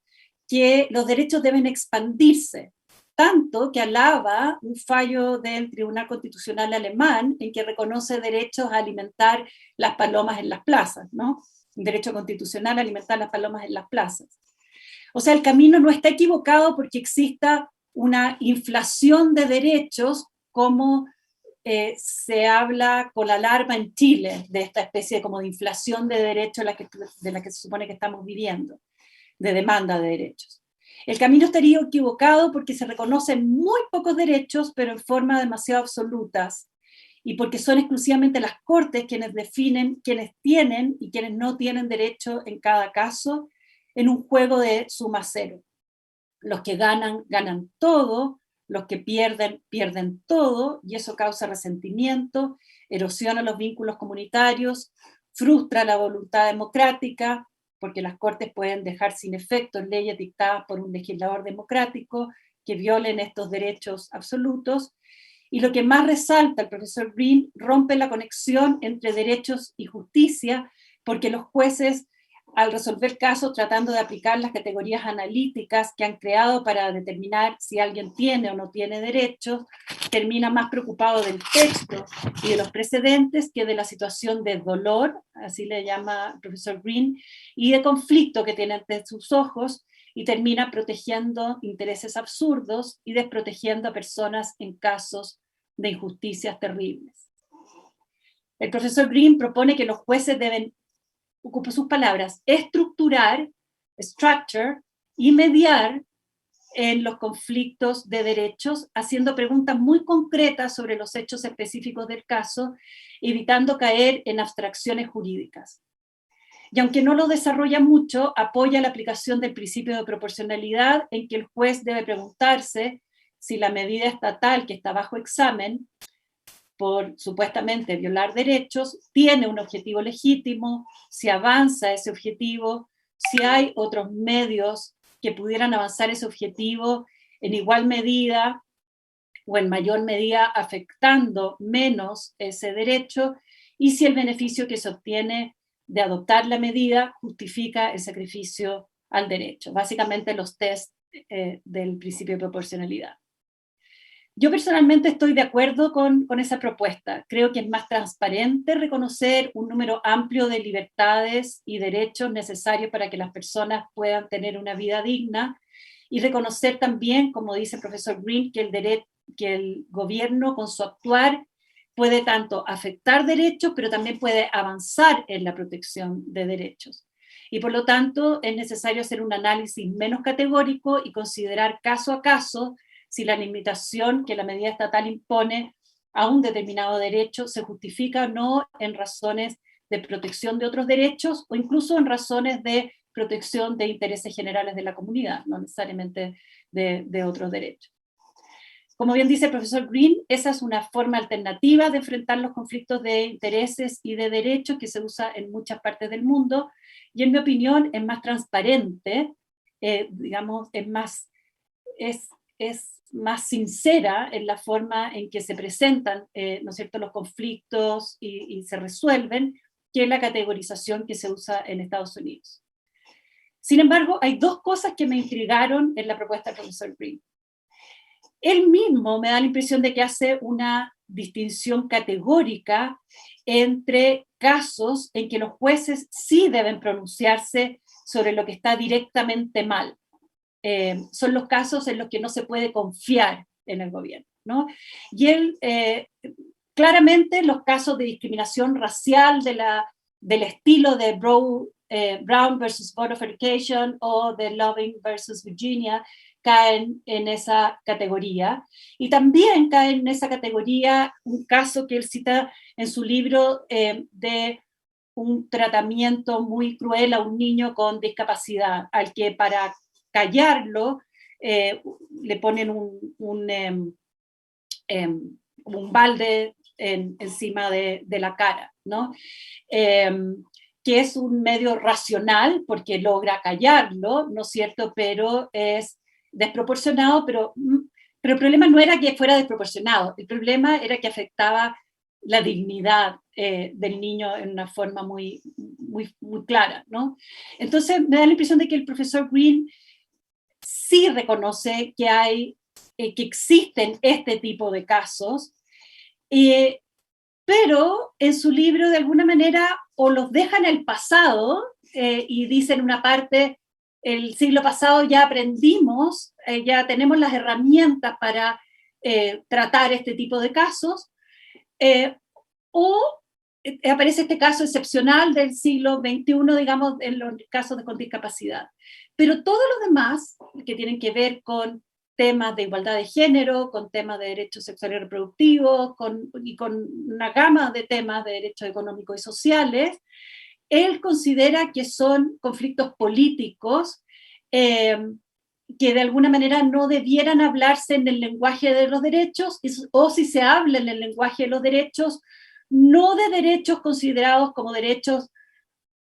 que los derechos deben expandirse, tanto que alaba un fallo del Tribunal Constitucional alemán en que reconoce derechos a alimentar las palomas en las plazas, ¿no? Un derecho constitucional a alimentar las palomas en las plazas. O sea, el camino no está equivocado porque exista una inflación de derechos, como se habla con la alarma en Chile, de esta especie como de inflación de derechos de la que se supone que estamos viviendo, de demanda de derechos. El camino estaría equivocado porque se reconocen muy pocos derechos, pero en forma demasiado absolutas, y porque son exclusivamente las Cortes quienes definen quiénes tienen y quienes no tienen derecho en cada caso, en un juego de suma cero. Los que ganan, ganan todo, los que pierden, pierden todo, y eso causa resentimiento, erosiona los vínculos comunitarios, frustra la voluntad democrática, porque las Cortes pueden dejar sin efecto leyes dictadas por un legislador democrático que violen estos derechos absolutos. Y lo que más resalta el profesor Green, rompe la conexión entre derechos y justicia, porque los jueces, al resolver casos tratando de aplicar las categorías analíticas que han creado para determinar si alguien tiene o no tiene derechos, terminan más preocupados del texto y de los precedentes que de la situación de dolor, así le llama el profesor Green, y de conflicto que tiene ante sus ojos, y termina protegiendo intereses absurdos y desprotegiendo a personas en casos de injusticias terribles. El profesor Green propone que los jueces deben, ocupo sus palabras, estructurar, structure, y mediar en los conflictos de derechos, haciendo preguntas muy concretas sobre los hechos específicos del caso, evitando caer en abstracciones jurídicas. Y aunque no lo desarrolla mucho, apoya la aplicación del principio de proporcionalidad, en que el juez debe preguntarse si la medida estatal que está bajo examen por supuestamente violar derechos, tiene un objetivo legítimo, si avanza ese objetivo, si hay otros medios que pudieran avanzar ese objetivo en igual medida o en mayor medida afectando menos ese derecho, y si el beneficio que se obtiene de adoptar la medida justifica el sacrificio al derecho. Básicamente los test del principio de proporcionalidad. Yo personalmente estoy de acuerdo con esa propuesta. Creo que es más transparente reconocer un número amplio de libertades y derechos necesarios para que las personas puedan tener una vida digna, y reconocer también, como dice el profesor Green, que el gobierno con su actuar puede tanto afectar derechos, pero también puede avanzar en la protección de derechos. Y por lo tanto es necesario hacer un análisis menos categórico y considerar caso a caso si la limitación que la medida estatal impone a un determinado derecho se justifica o no en razones de protección de otros derechos, o incluso en razones de protección de intereses generales de la comunidad, no necesariamente de otros derechos. Como bien dice el profesor Green, esa es una forma alternativa de enfrentar los conflictos de intereses y de derechos que se usa en muchas partes del mundo, y en mi opinión es más transparente, digamos, es más sincera en la forma en que se presentan, ¿no es cierto?, los conflictos y se resuelven, que la categorización que se usa en Estados Unidos. Sin embargo, hay dos cosas que me intrigaron en la propuesta del profesor Green. Él mismo me da la impresión de que hace una distinción categórica entre casos en que los jueces sí deben pronunciarse sobre lo que está directamente mal. Son los casos en los que no se puede confiar en el gobierno, ¿no? Y él, claramente los casos de discriminación racial del estilo de Brown versus Board of Education o de Loving versus Virginia caen en esa categoría. Y también cae en esa categoría un caso que él cita en su libro de un tratamiento muy cruel a un niño con discapacidad, al que para callarlo le ponen un balde encima de la cara, ¿no? Que es un medio racional porque logra callarlo, ¿no es cierto?, pero es desproporcionado, pero el problema no era que fuera desproporcionado, el problema era que afectaba la dignidad del niño en una forma muy, muy, muy clara, ¿no? Entonces me da la impresión de que el profesor Green sí reconoce que que existen este tipo de casos, pero en su libro de alguna manera o los deja en el pasado y dice en una parte, el siglo pasado ya aprendimos, ya tenemos las herramientas para tratar este tipo de casos, o aparece este caso excepcional del siglo XXI, digamos, en los casos con discapacidad. Pero todos los demás, que tienen que ver con temas de igualdad de género, con temas de derechos sexuales y reproductivos, y con una gama de temas de derechos económicos y sociales, él considera que son conflictos políticos que de alguna manera no debieran hablarse en el lenguaje de los derechos, o si se habla en el lenguaje de los derechos, no de derechos considerados como derechos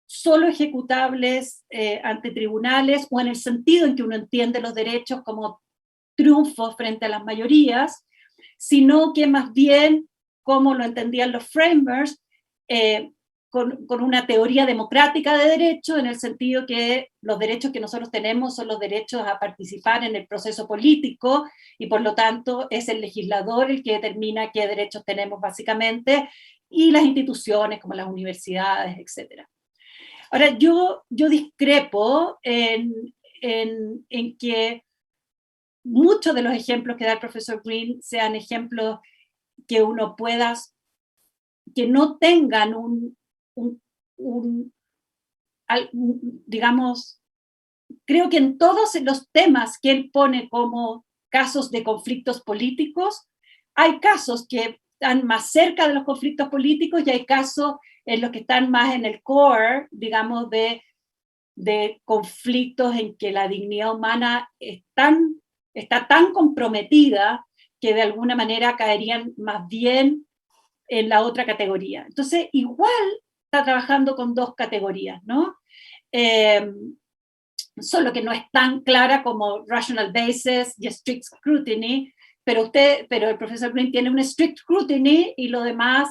solo ejecutables ante tribunales, o en el sentido en que uno entiende los derechos como triunfos frente a las mayorías, sino que más bien, como lo entendían los framers, con una teoría democrática de derechos, en el sentido que los derechos que nosotros tenemos son los derechos a participar en el proceso político, y por lo tanto es el legislador el que determina qué derechos tenemos básicamente, y las instituciones como las universidades, etc. Ahora, yo discrepo en que muchos de los ejemplos que da el profesor Green sean ejemplos que uno pueda, que no tengan digamos, creo que en todos los temas que él pone como casos de conflictos políticos, hay casos que están más cerca de los conflictos políticos y hay casos en los que están más en el core, digamos, de conflictos en que la dignidad humana está tan comprometida que de alguna manera caerían más bien en la otra categoría. Entonces, igual está trabajando con dos categorías, ¿no? Solo que no es tan clara como rational basis y strict scrutiny, pero el profesor Green tiene un strict scrutiny y lo demás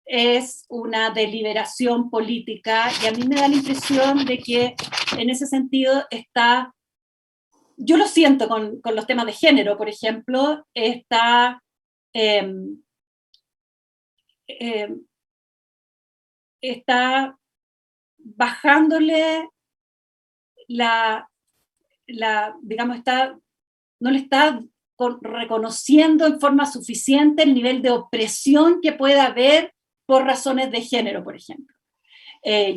es una deliberación política, y a mí me da la impresión de que en ese sentido yo lo siento con los temas de género, por ejemplo, está bajándole digamos, no le está reconociendo en forma suficiente el nivel de opresión que puede haber por razones de género, por ejemplo. Y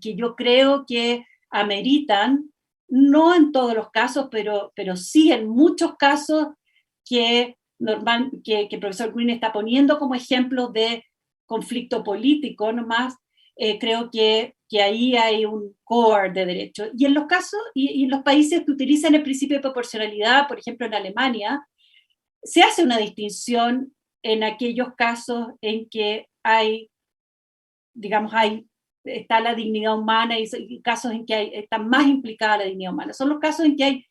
que yo creo que ameritan, no en todos los casos, pero sí en muchos casos que el profesor Green está poniendo como ejemplos de conflicto político nomás, creo que ahí hay un core de derechos. Y en los casos, y en los países que utilizan el principio de proporcionalidad, por ejemplo en Alemania, se hace una distinción en aquellos casos en que está la dignidad humana, y casos en que está más implicada la dignidad humana. Son los casos en que hay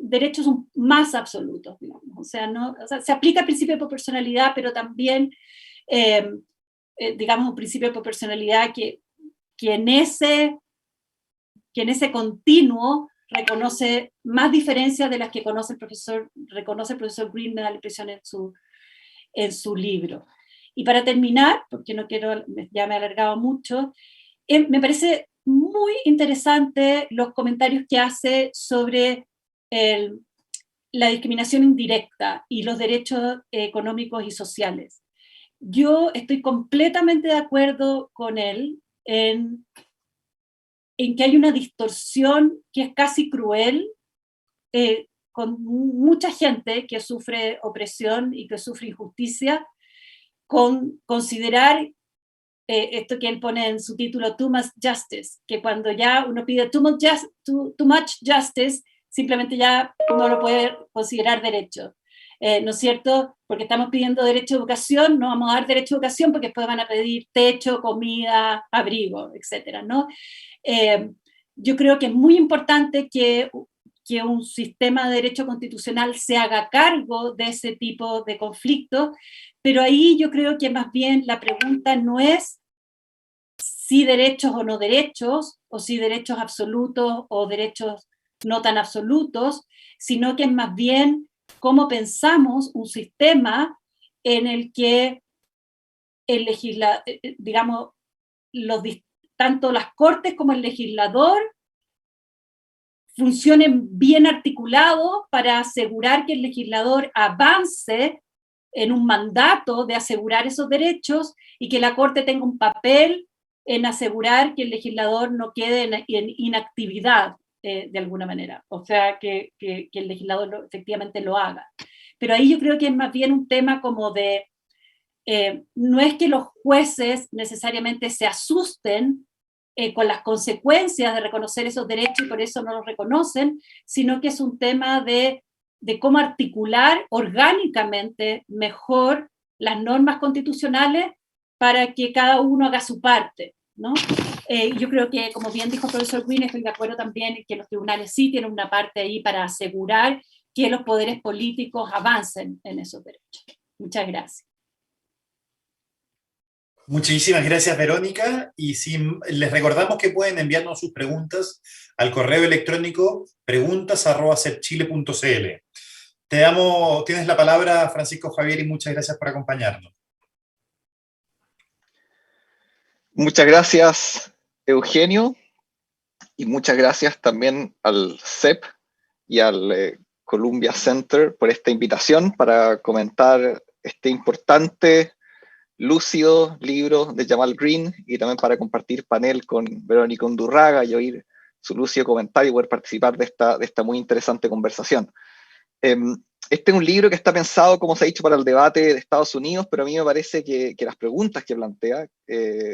derechos más absolutos, digamos. O sea, se aplica el principio de proporcionalidad, pero también, digamos, un principio de proporcionalidad que en ese continuo reconoce más diferencias de las que reconoce el profesor Green, me da la impresión en su libro. Y para terminar, porque no quiero, ya me he alargado mucho, me parece muy interesante los comentarios que hace sobre la discriminación indirecta y los derechos económicos y sociales. Yo estoy completamente de acuerdo con él en que hay una distorsión que es casi cruel con mucha gente que sufre opresión y que sufre injusticia, con considerar esto que él pone en su título, Too Much Justice, que cuando ya uno pide too much justice, simplemente ya no lo puede considerar derecho. ¿No es cierto? Porque estamos pidiendo derecho a educación, no vamos a dar derecho a educación porque después van a pedir techo, comida, abrigo, etcétera, ¿no? Yo creo que es muy importante que que un sistema de derecho constitucional se haga cargo de ese tipo de conflictos, pero ahí yo creo que más bien la pregunta no es si derechos o no derechos, o si derechos absolutos o derechos no tan absolutos, sino que es más bien cómo pensamos un sistema en el que el digamos, tanto las Cortes como el legislador funcionen bien articulados para asegurar que el legislador avance en un mandato de asegurar esos derechos y que la Corte tenga un papel en asegurar que el legislador no quede en inactividad de alguna manera, o sea, que el legislador efectivamente lo haga. Pero ahí yo creo que es más bien un tema como de, no es que los jueces necesariamente se asusten con las consecuencias de reconocer esos derechos y por eso no los reconocen, sino que es un tema de cómo articular orgánicamente mejor las normas constitucionales para que cada uno haga su parte, ¿no? Yo creo que, como bien dijo el profesor Green, estoy de acuerdo también en que los tribunales sí tienen una parte ahí para asegurar que los poderes políticos avancen en esos derechos. Muchas gracias. Muchísimas gracias, Verónica. Y si les recordamos que pueden enviarnos sus preguntas al correo electrónico preguntas@cepchile.cl. Tienes la palabra, Francisco Javier, y muchas gracias por acompañarnos. Muchas gracias, Eugenio, y muchas gracias también al CEP y al Columbia Center por esta invitación para comentar este importante, lúcido libro de Jamal Green y también para compartir panel con Verónica Undurraga y oír su lúcido comentario y poder participar de esta muy interesante conversación. Este es un libro que está pensado, como se ha dicho, para el debate de Estados Unidos, pero a mí me parece que las preguntas que plantea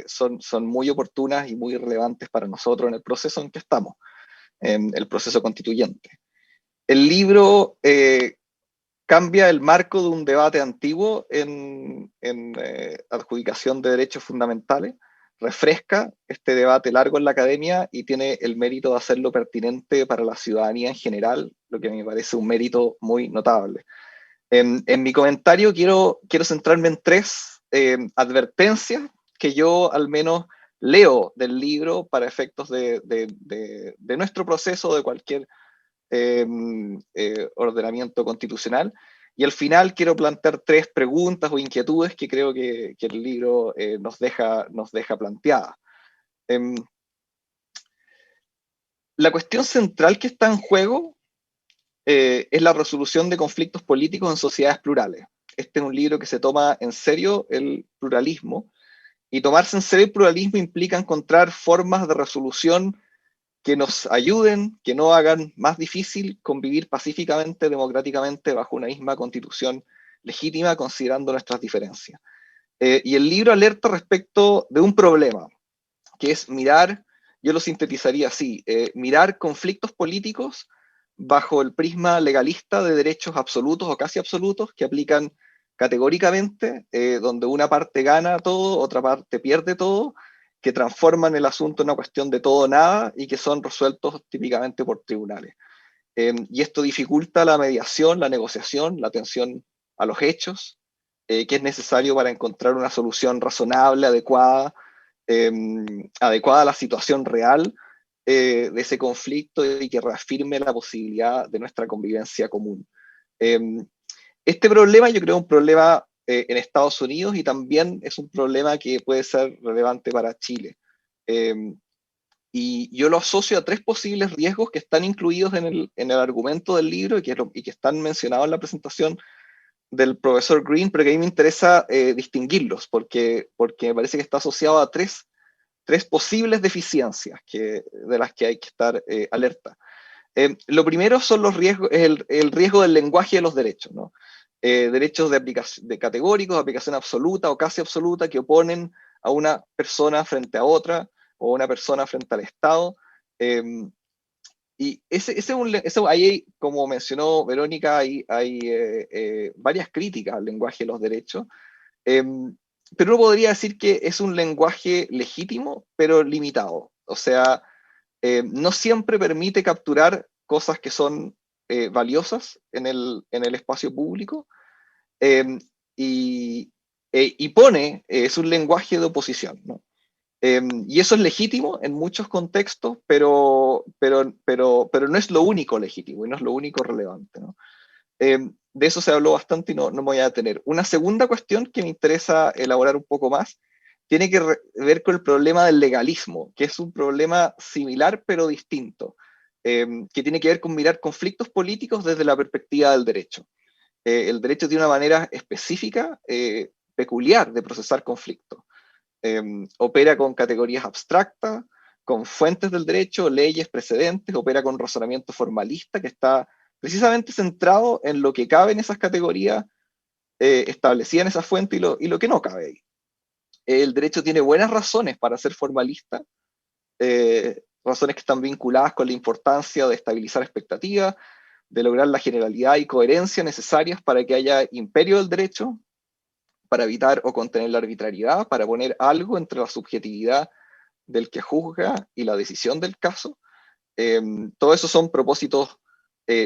son muy oportunas y muy relevantes para nosotros en el proceso en que estamos, en el proceso constituyente. El libro cambia el marco de un debate antiguo en adjudicación de derechos fundamentales, refresca este debate largo en la academia y tiene el mérito de hacerlo pertinente para la ciudadanía en general, lo que me parece un mérito muy notable. En mi comentario quiero centrarme en tres advertencias que yo al menos leo del libro para efectos de nuestro proceso, de cualquier ordenamiento constitucional. Y al final quiero plantear tres preguntas o inquietudes que creo que el libro nos deja planteadas. La cuestión central que está en juego es la resolución de conflictos políticos en sociedades plurales. Este es un libro que se toma en serio el pluralismo, y tomarse en serio el pluralismo implica encontrar formas de resolución que nos ayuden, que no hagan más difícil convivir pacíficamente, democráticamente, bajo una misma constitución legítima, considerando nuestras diferencias. Y el libro alerta respecto de un problema, que es mirar, yo lo sintetizaría así, mirar conflictos políticos bajo el prisma legalista de derechos absolutos o casi absolutos que aplican categóricamente, donde una parte gana todo, otra parte pierde todo, que transforman el asunto en una cuestión de todo o nada y que son resueltos típicamente por tribunales. Y esto dificulta la mediación, la negociación, la atención a los hechos, que es necesario para encontrar una solución razonable, adecuada a la situación real de ese conflicto y que reafirme la posibilidad de nuestra convivencia común. Este problema yo creo es un problema en Estados Unidos y también es un problema que puede ser relevante para Chile. Y yo lo asocio a tres posibles riesgos que están incluidos en el argumento del libro y que están mencionados en la presentación del profesor Green, pero que a mí me interesa distinguirlos porque me parece que está asociado a tres posibles deficiencias de las que hay que estar alerta. Lo primero son los riesgos, el riesgo del lenguaje de los derechos, ¿no? Derechos de categóricos, de aplicación absoluta o casi absoluta que oponen a una persona frente a otra o una persona frente al Estado. Y ahí, como mencionó Verónica, hay varias críticas al lenguaje de los derechos, pero uno podría decir que es un lenguaje legítimo, pero limitado. O sea, no siempre permite capturar cosas que son valiosas en el espacio público, y pone, es un lenguaje de oposición, ¿no? Y eso es legítimo en muchos contextos, pero no es lo único legítimo y no es lo único relevante, ¿no? De eso se habló bastante y no me voy a detener. Una segunda cuestión que me interesa elaborar un poco más tiene que ver con el problema del legalismo, que es un problema similar pero distinto, que tiene que ver con mirar conflictos políticos desde la perspectiva del derecho. El derecho tiene una manera específica, peculiar de procesar conflictos. Opera con categorías abstractas, con fuentes del derecho, leyes, precedentes, opera con razonamiento formalista que está precisamente centrado en lo que cabe en esas categorías, establecida en esa fuente y lo que no cabe ahí. El derecho tiene buenas razones para ser formalista, razones que están vinculadas con la importancia de estabilizar expectativas, de lograr la generalidad y coherencia necesarias para que haya imperio del derecho, para evitar o contener la arbitrariedad, para poner algo entre la subjetividad del que juzga y la decisión del caso. Todo eso son propósitos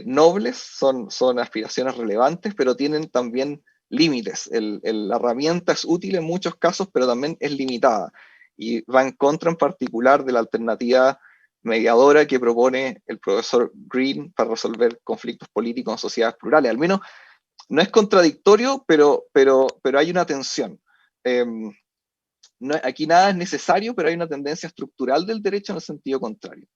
nobles, son aspiraciones relevantes, pero tienen también límites. La herramienta es útil en muchos casos, pero también es limitada y va en contra en particular de la alternativa mediadora que propone el profesor Green para resolver conflictos políticos en sociedades plurales. Al menos no es contradictorio, pero hay una tensión. Aquí nada es necesario, pero hay una tendencia estructural del derecho en el sentido contrario.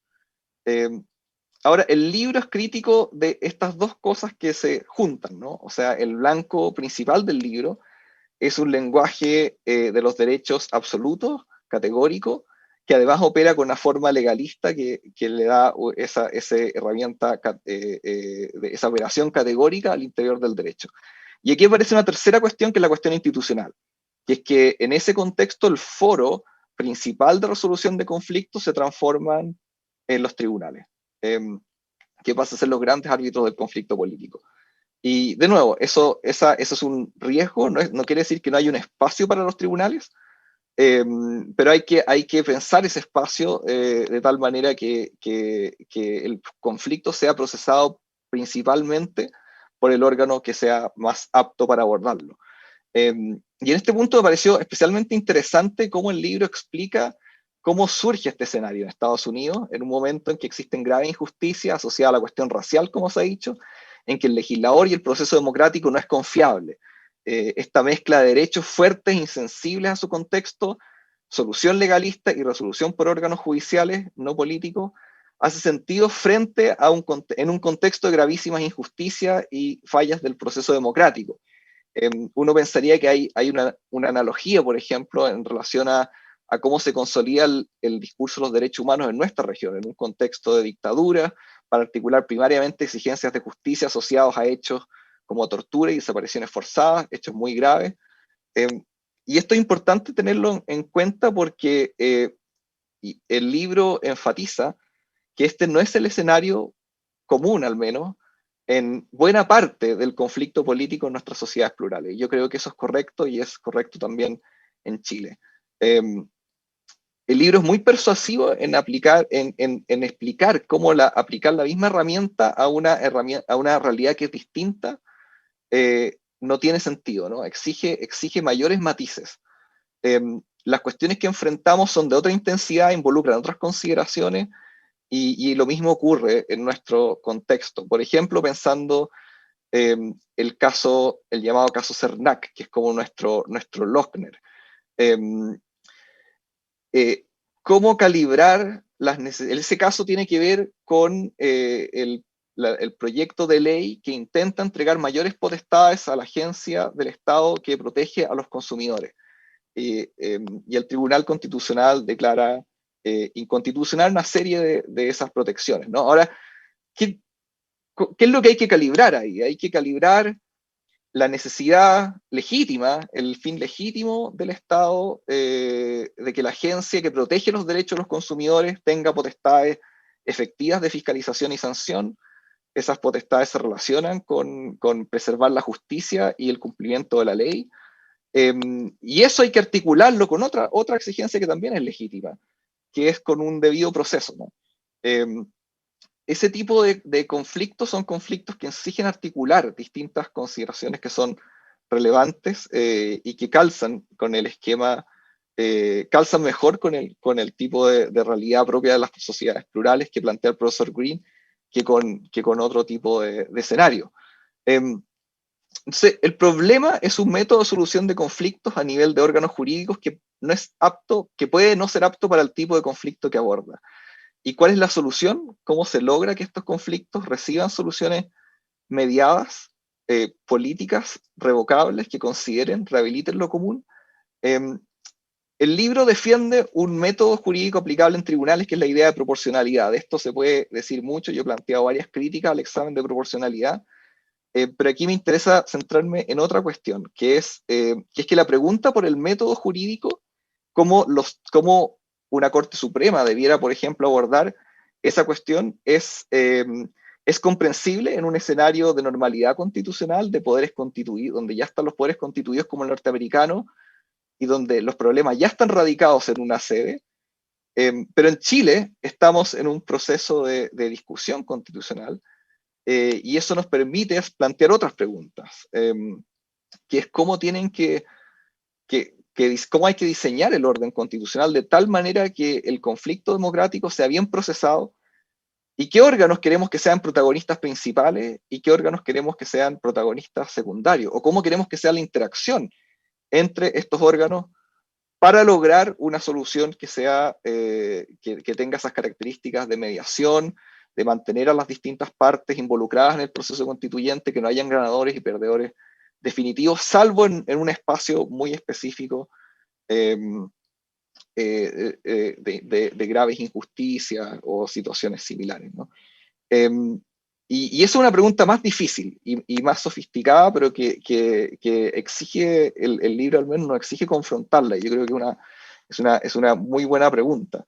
Ahora, el libro es crítico de estas dos cosas que se juntan, ¿no? O sea, el blanco principal del libro es un lenguaje de los derechos absolutos, categórico, que además opera con una forma legalista que le da esa herramienta, esa operación categórica al interior del derecho. Y aquí aparece una tercera cuestión, que es la cuestión institucional, que es que en ese contexto el foro principal de resolución de conflictos se transforman en los tribunales, que pasan a ser los grandes árbitros del conflicto político. Y de nuevo, eso es un riesgo, no quiere decir que no haya un espacio para los tribunales, pero hay que pensar ese espacio de tal manera que el conflicto sea procesado principalmente por el órgano que sea más apto para abordarlo. Y en este punto me pareció especialmente interesante cómo el libro explica cómo surge este escenario en Estados Unidos, en un momento en que existen graves injusticias asociadas a la cuestión racial, como se ha dicho, en que el legislador y el proceso democrático no es confiable. Esta mezcla de derechos fuertes, insensibles a su contexto, solución legalista y resolución por órganos judiciales, no políticos, hace sentido frente a en un contexto de gravísimas injusticias y fallas del proceso democrático. Uno pensaría que hay una analogía, por ejemplo, en relación a cómo se consolida el discurso de los derechos humanos en nuestra región, en un contexto de dictadura, para articular primariamente exigencias de justicia asociados a hechos como tortura y desapariciones forzadas, hechos muy graves. Y esto es importante tenerlo en cuenta porque el libro enfatiza que este no es el escenario común, al menos, en buena parte del conflicto político en nuestras sociedades plurales. Yo creo que eso es correcto y es correcto también en Chile. El libro es muy persuasivo en explicar cómo aplicar la misma herramienta a una realidad que es distinta no tiene sentido, ¿no? Exige mayores matices. Las cuestiones que enfrentamos son de otra intensidad, involucran otras consideraciones, y lo mismo ocurre en nuestro contexto. Por ejemplo, pensando el llamado caso Cernac, que es como nuestro Lochner. Cómo calibrar ese caso tiene que ver con el proyecto de ley que intenta entregar mayores potestades a la agencia del Estado que protege a los consumidores. Y el Tribunal Constitucional declara inconstitucional una serie de esas protecciones, ¿no? Ahora, ¿qué es lo que hay que calibrar ahí? Hay que calibrar la necesidad legítima, el fin legítimo del Estado de que la agencia que protege los derechos de los consumidores tenga potestades efectivas de fiscalización y sanción. Esas potestades se relacionan con preservar la justicia y el cumplimiento de la ley. Y eso hay que articularlo con otra exigencia que también es legítima, que es con un debido proceso, ¿no? ese tipo de conflictos son conflictos que exigen articular distintas consideraciones que son relevantes y que calzan con el esquema, calzan mejor con el tipo de realidad propia de las sociedades plurales que plantea el profesor Green que con otro tipo de escenario. Entonces, el problema es un método de solución de conflictos a nivel de órganos jurídicos que no es apto, que puede no ser apto para el tipo de conflicto que aborda. ¿Y cuál es la solución? ¿Cómo se logra que estos conflictos reciban soluciones mediadas, políticas, revocables, que consideren, rehabiliten lo común? El libro defiende un método jurídico aplicable en tribunales, que es la idea de proporcionalidad. De esto se puede decir mucho, yo he planteado varias críticas al examen de proporcionalidad, pero aquí me interesa centrarme en otra cuestión, que es que la pregunta por el método jurídico, cómo una Corte Suprema debiera, por ejemplo, abordar esa cuestión, es comprensible en un escenario de normalidad constitucional, de poderes constituidos, donde ya están los poderes constituidos como el norteamericano, y donde los problemas ya están radicados en una sede, pero en Chile estamos en un proceso de discusión constitucional, y eso nos permite plantear otras preguntas, que es cómo cómo hay que diseñar el orden constitucional de tal manera que el conflicto democrático sea bien procesado, y qué órganos queremos que sean protagonistas principales y qué órganos queremos que sean protagonistas secundarios, o cómo queremos que sea la interacción entre estos órganos para lograr una solución que sea, que tenga esas características de mediación, de mantener a las distintas partes involucradas en el proceso constituyente, que no hayan ganadores y perdedores definitivos, salvo en un espacio muy específico de graves injusticias o situaciones similares, ¿no? Y esa es una pregunta más difícil y más sofisticada, pero que exige, el libro al menos nos exige confrontarla. Yo creo que es una muy buena pregunta.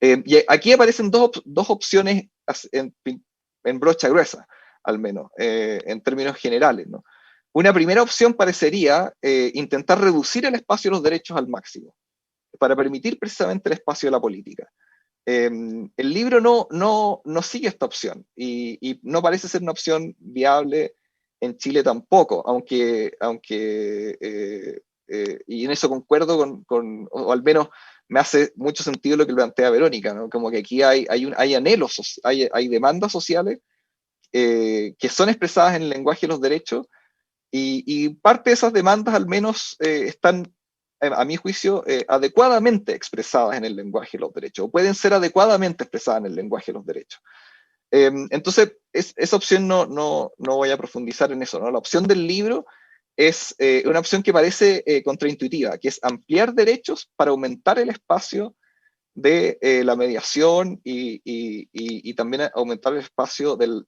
Y aquí aparecen dos opciones en brocha gruesa, al menos, en términos generales, ¿no? Una primera opción parecería intentar reducir el espacio de los derechos al máximo, para permitir precisamente el espacio de la política. El libro no sigue esta opción y no parece ser una opción viable en Chile tampoco, aunque y en eso concuerdo o al menos me hace mucho sentido lo que plantea Verónica, ¿no? Como que aquí hay anhelos, hay demandas sociales que son expresadas en el lenguaje de los derechos, y parte de esas demandas al menos están, a mi juicio, adecuadamente expresadas en el lenguaje de los derechos, o pueden ser adecuadamente expresadas en el lenguaje de los derechos. Entonces, esa opción no voy a profundizar en eso, ¿no? La opción del libro es una opción que parece contraintuitiva, que es ampliar derechos para aumentar el espacio de la mediación y también aumentar el espacio del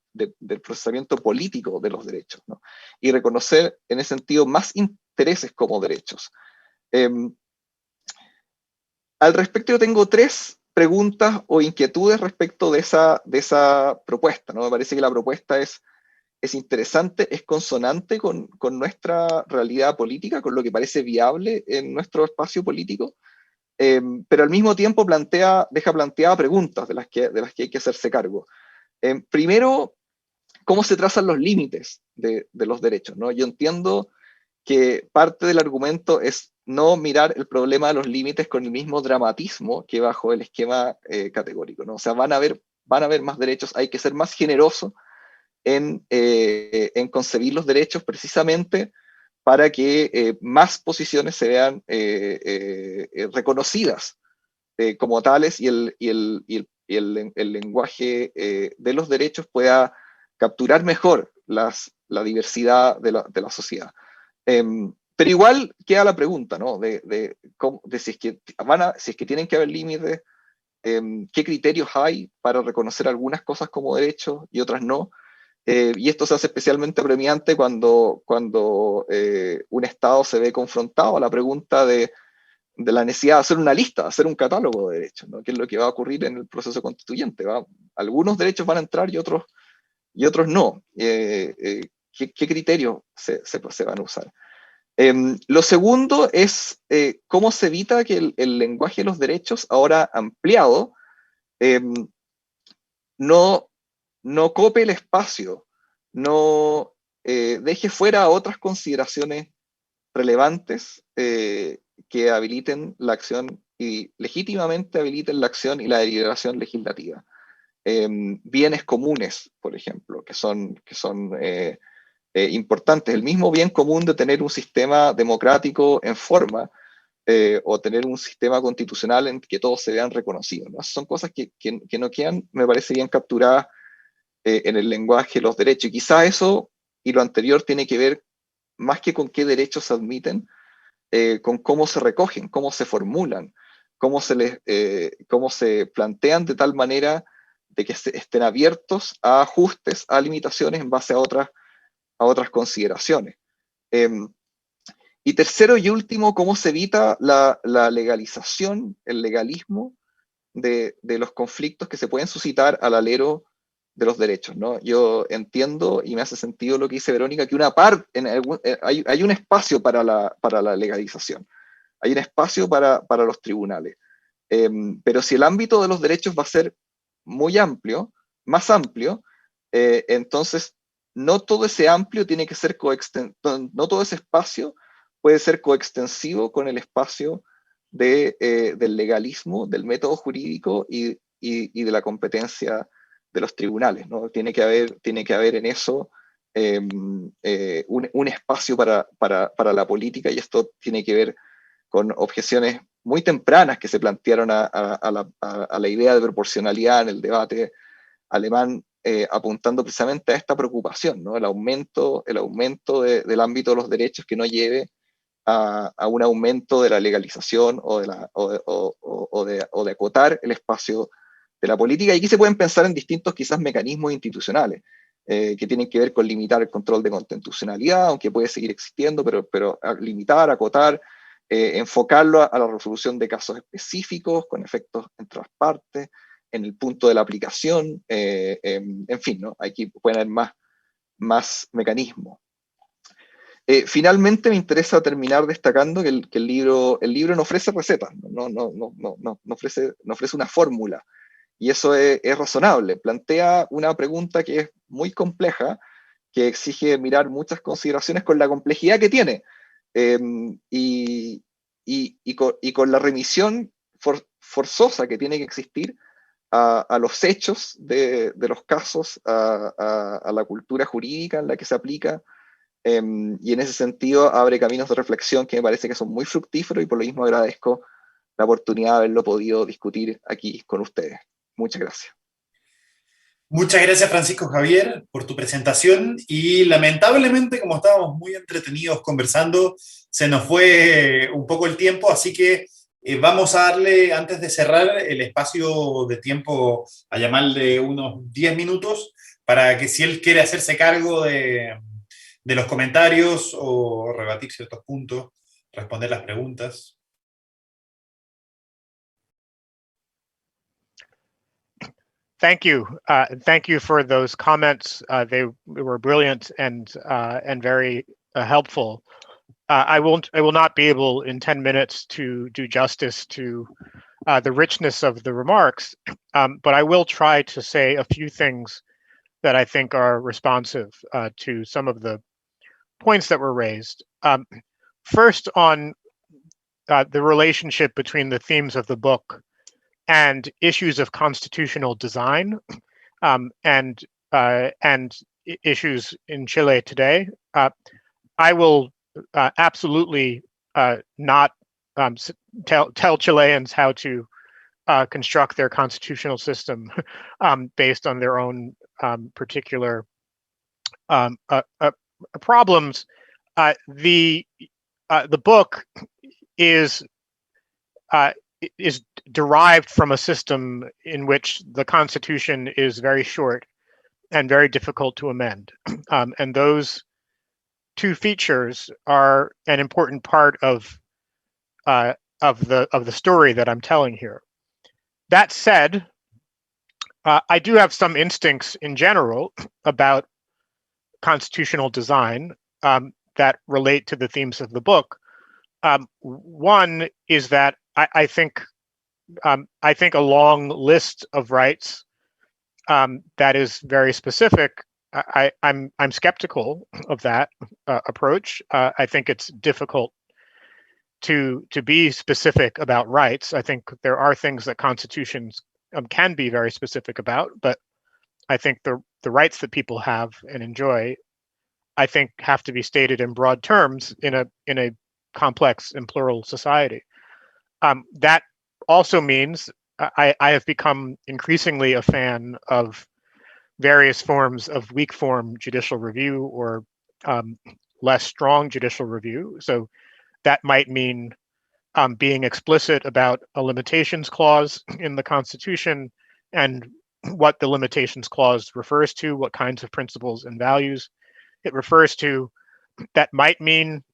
procesamiento político de los derechos, ¿no? Y reconocer en ese sentido más intereses como derechos. Al respecto, yo tengo 3 preguntas o inquietudes respecto de esa propuesta, ¿no? Me parece que la propuesta es interesante, es consonante con nuestra realidad política, con lo que parece viable en nuestro espacio político, pero al mismo tiempo deja planteadas preguntas de las que hay que hacerse cargo. Primero, ¿cómo se trazan los límites de los derechos, ¿no? Yo entiendo que parte del argumento es no mirar el problema de los límites con el mismo dramatismo que bajo el esquema categórico, ¿no? O sea, van a haber más derechos, hay que ser más generoso en concebir los derechos precisamente para que más posiciones se vean reconocidas como tales, y el lenguaje de los derechos pueda capturar mejor la diversidad de la sociedad. Pero igual queda la pregunta, ¿no? De si es que tienen que haber límites, qué criterios hay para reconocer algunas cosas como derechos y otras no. Y esto se hace especialmente apremiante cuando un Estado se ve confrontado a la pregunta de la necesidad de hacer una lista, hacer un catálogo de derechos, ¿no? Que es lo que va a ocurrir en el proceso constituyente. Algunos derechos van a entrar y otros no. ¿Qué criterios se van a usar? Lo segundo es cómo se evita que el lenguaje de los derechos, ahora ampliado, no no cope el espacio, no deje fuera otras consideraciones relevantes que habiliten la acción y legítimamente habiliten la acción y la deliberación legislativa. Bienes comunes, por ejemplo, que son importantes. El mismo bien común de tener un sistema democrático en forma o tener un sistema constitucional en que todos se vean reconocidos, ¿no? Son cosas que no quedan, me parece, bien capturadas en el lenguaje de los derechos. Y quizá eso y lo anterior tiene que ver más que con qué derechos se admiten, con cómo se recogen, cómo se formulan, cómo se plantean de tal manera de que estén abiertos a ajustes, a limitaciones en base a otras consideraciones. Y tercero y último, cómo se evita la legalización, el legalismo de los conflictos que se pueden suscitar al alero de los derechos, ¿no? Yo entiendo y me hace sentido lo que dice Verónica, que una parte, hay un espacio para la legalización, hay un espacio para los tribunales, pero si el ámbito de los derechos va a ser muy amplio, más amplio, entonces no todo ese amplio tiene que ser no todo ese espacio puede ser coextensivo con el espacio del legalismo, del método jurídico y de la competencia de los tribunales, ¿no? Tiene que haber en eso un espacio para la política, y esto tiene que ver con objeciones muy tempranas que se plantearon a la idea de proporcionalidad en el debate alemán, apuntando precisamente a esta preocupación, ¿no? El aumento del ámbito de los derechos que no lleve a un aumento de la legalización o de acotar el espacio de la política. Y aquí se pueden pensar en distintos quizás mecanismos institucionales que tienen que ver con limitar el control de constitucionalidad, aunque puede seguir existiendo, pero limitar, acotar, enfocarlo a la resolución de casos específicos con efectos en todas partes, en el punto de la aplicación, en fin, ¿no? Aquí pueden haber más mecanismos. Finalmente me interesa terminar destacando que el libro no ofrece recetas, no ofrece una fórmula, y eso es razonable. Plantea una pregunta que es muy compleja, que exige mirar muchas consideraciones con la complejidad que tiene, y con la remisión forzosa que tiene que existir a los hechos de los casos, a la cultura jurídica en la que se aplica, y en ese sentido abre caminos de reflexión que me parece que son muy fructíferos, y por lo mismo agradezco la oportunidad de haberlo podido discutir aquí con ustedes. Muchas gracias. Muchas gracias, Francisco Javier, por tu presentación, y lamentablemente, como estábamos muy entretenidos conversando, se nos fue un poco el tiempo, así que vamos a darle, antes de cerrar, el espacio de tiempo a Yamal unos 10 minutos, para que si él quiere hacerse cargo de los comentarios o rebatir ciertos puntos, responder las preguntas. Thank you. Thank you for those comments. They were brilliant and very helpful. I will not be able in 10 minutes to do justice to the richness of the remarks, but I will try to say a few things that I think are responsive to some of the points that were raised. First, on the relationship between the themes of the book and issues of constitutional design, and issues in Chile today. I will absolutely not tell Chileans how to construct their constitutional system based on their own particular problems. The book is derived from a system in which the Constitution is very short and very difficult to amend, and those two features are an important part of the story that I'm telling here. That said, I do have some instincts in general about constitutional design that relate to the themes of the book. One is that I think a long list of rights that is very specific, I'm skeptical of that approach. I think it's difficult to be specific about rights. I think there are things that constitutions can be very specific about, but I think the rights that people have and enjoy, I think, have to be stated in broad terms in a complex and plural society. That also means I have become increasingly a fan of various forms of weak form judicial review or less strong judicial review. So that might mean being explicit about a limitations clause in the Constitution and what the limitations clause refers to, what kinds of principles and values it refers to. That might mean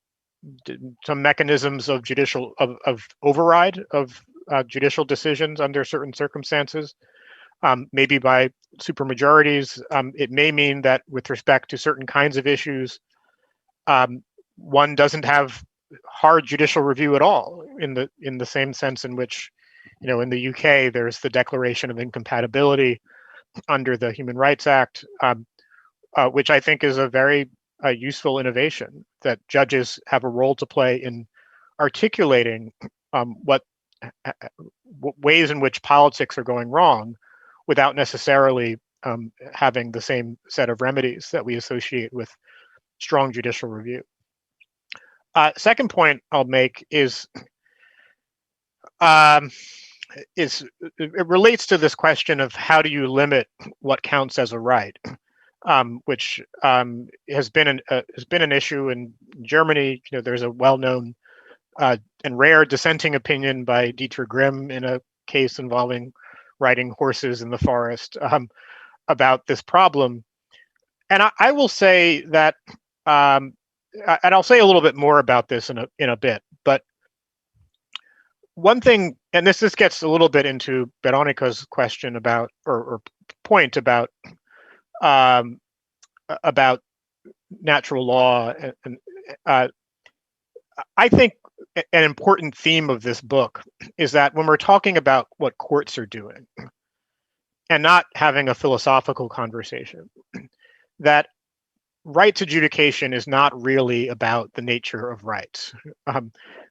some mechanisms of judicial of override of judicial decisions under certain circumstances, maybe by supermajorities. It may mean that with respect to certain kinds of issues, one doesn't have hard judicial review at all in the same sense in which, in the UK, there's the Declaration of Incompatibility under the Human Rights Act, which I think is a very useful innovation, that judges have a role to play in articulating what ways in which politics are going wrong without necessarily having the same set of remedies that we associate with strong judicial review. Second point I'll make is it relates to this question of how do you limit what counts as a right, which has been an issue in Germany. There's a well-known and rare dissenting opinion by Dieter Grimm in a case involving riding horses in the forest about this problem. And I will say that, and I'll say a little bit more about this in a bit, but one thing, and this gets a little bit into Veronica's question about, or point about natural law, and I think an important theme of this book is that when we're talking about what courts are doing and not having a philosophical conversation, that rights adjudication is not really about the nature of rights.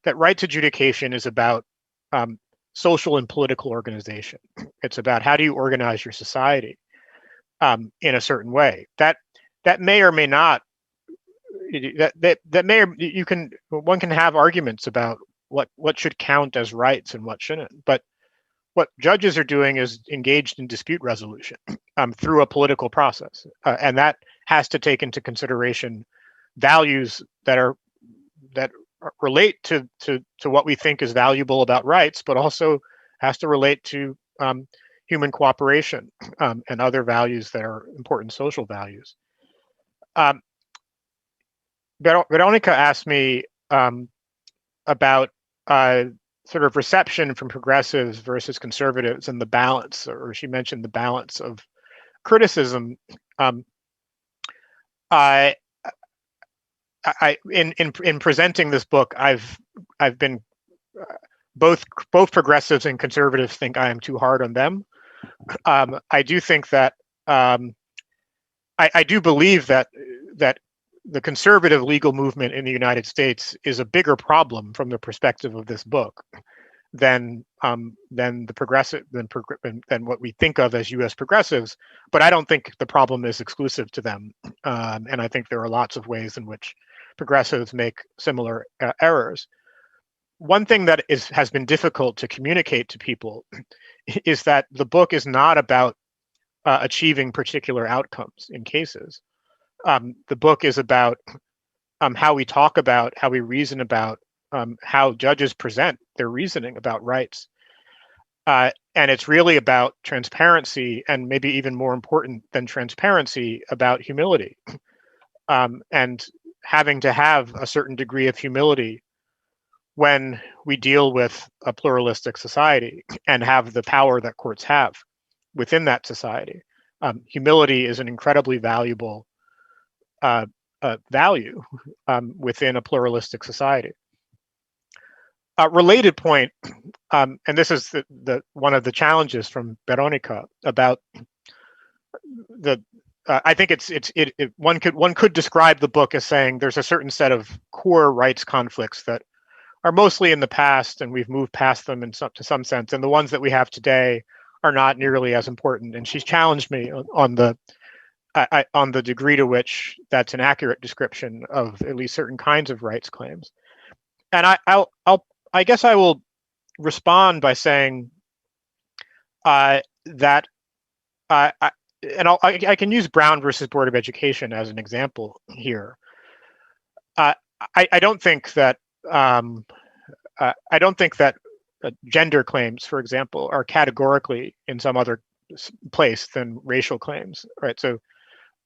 That rights adjudication is about social and political organization. It's about how do you organize your society in a certain way. That may or may not. One can have arguments about what should count as rights and what shouldn't. But what judges are doing is engaged in dispute resolution through a political process, and that has to take into consideration values that relate to what we think is valuable about rights, but also has to relate to human cooperation and other values that are important social values. Veronica asked me about sort of reception from progressives versus conservatives and the balance, or she mentioned the balance of criticism. In presenting this book, I've been both progressives and conservatives think I am too hard on them. I do think that I do believe that the conservative legal movement in the United States is a bigger problem from the perspective of this book than the progressive than what we think of as U.S. progressives. But I don't think the problem is exclusive to them, and I think there are lots of ways in which progressives make similar errors. One thing that has been difficult to communicate to people is that the book is not about achieving particular outcomes in cases. The book is about how we talk about, how we reason about, how judges present their reasoning about rights. And it's really about transparency, and maybe even more important than transparency, about humility. And having to have a certain degree of humility when we deal with a pluralistic society and have the power that courts have within that society. Humility is an incredibly valuable value within a pluralistic society. A related point, and this is the one of the challenges from Veronica about I think one could describe the book as saying there's a certain set of core rights conflicts that are mostly in the past, and we've moved past them to some sense, and the ones that we have today are not nearly as important. And she's challenged me on the degree to which that's an accurate description of at least certain kinds of rights claims. And I guess I will respond by saying that I can use Brown versus Board of Education as an example here. I don't think that gender claims, for example, are categorically in some other place than racial claims, right? So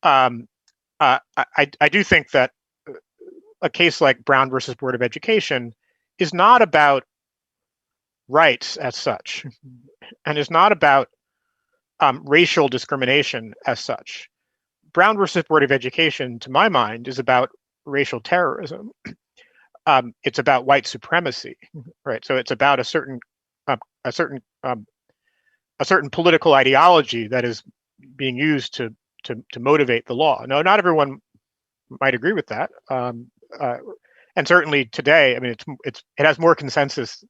I do think that a case like Brown versus Board of Education is not about rights as such, and is not about racial discrimination as such. Brown versus Board of Education, to my mind, is about racial terrorism. It's about white supremacy, right? So it's about a certain political ideology that is being used to motivate the law. No, not everyone might agree with that, and certainly today, I mean, it has more consensus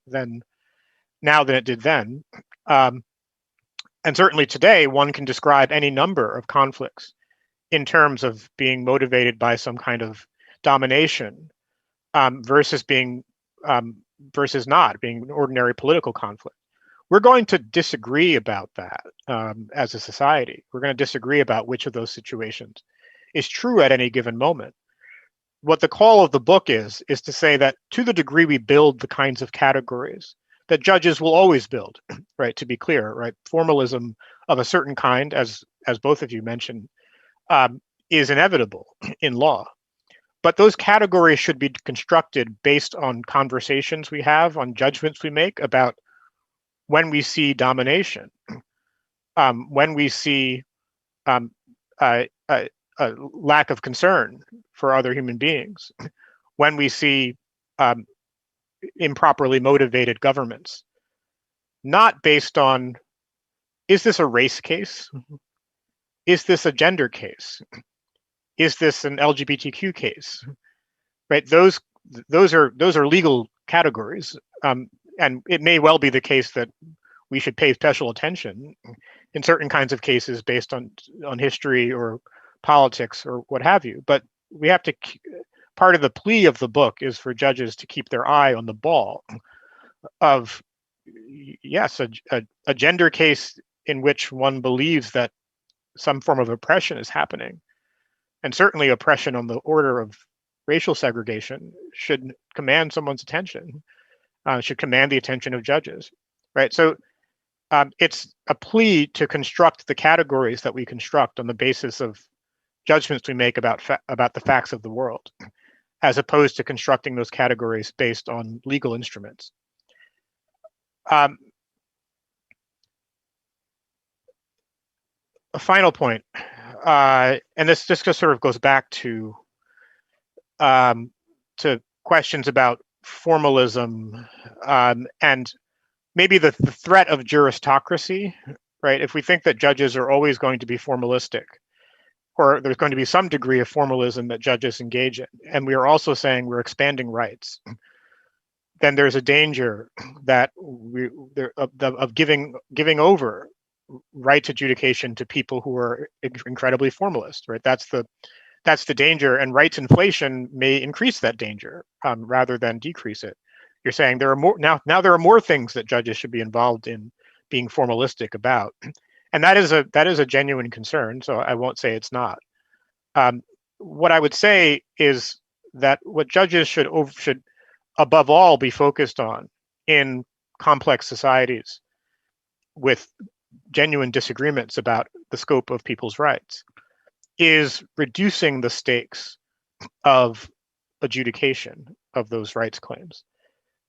now than it did then. And certainly today, one can describe any number of conflicts in terms of being motivated by some kind of domination versus not being an ordinary political conflict. We're going to disagree about that as a society. We're going to disagree about which of those situations is true at any given moment. What the call of the book is to say that to the degree we build the kinds of categories that judges will always build, right? To be clear, right? Formalism of a certain kind, as both of you mentioned, is inevitable in law. But those categories should be constructed based on conversations we have, on judgments we make about when we see domination, when we see a lack of concern for other human beings, when we see improperly motivated governments, not based on, is this a race case? Is this a gender case? Is this an LGBTQ case? Right? Those are legal categories, and it may well be the case that we should pay special attention in certain kinds of cases based on history or politics or what have you. But we have to. Part of the plea of the book is for judges to keep their eye on the ball of, yes, a gender case in which one believes that some form of oppression is happening, and certainly oppression on the order of racial segregation should command someone's attention, should command the attention of judges, right? So it's a plea to construct the categories that we construct on the basis of judgments we make about the facts of the world, as opposed to constructing those categories based on legal instruments. A final point, and this just sort of goes back to questions about formalism and maybe the threat of juristocracy, right? If we think that judges are always going to be formalistic, or there's going to be some degree of formalism that judges engage in, and we are also saying we're expanding rights, then there's a danger that of giving over rights adjudication to people who are incredibly formalist, right? That's the danger, and rights inflation may increase that danger rather than decrease it. You're saying there are more now there are more things that judges should be involved in being formalistic about. And that is a genuine concern, so I won't say it's not. What I would say is that what judges should above all be focused on in complex societies with genuine disagreements about the scope of people's rights is reducing the stakes of adjudication of those rights claims,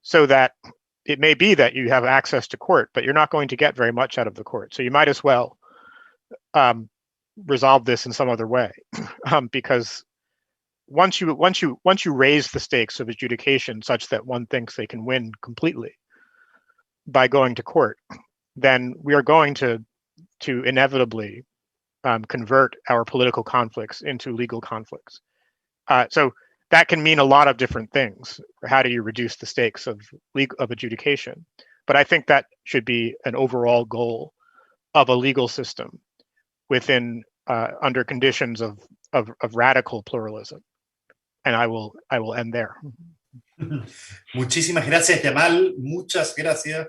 so that it may be that you have access to court, but you're not going to get very much out of the court. So you might as well resolve this in some other way, because once you raise the stakes of adjudication such that one thinks they can win completely by going to court, then we are going to inevitably convert our political conflicts into legal conflicts. So that can mean a lot of different things. How do you reduce the stakes of adjudication? But I think that should be an overall goal of a legal system within under conditions of radical pluralism. And I will end there. Muchísimas gracias, Yamal. Muchas gracias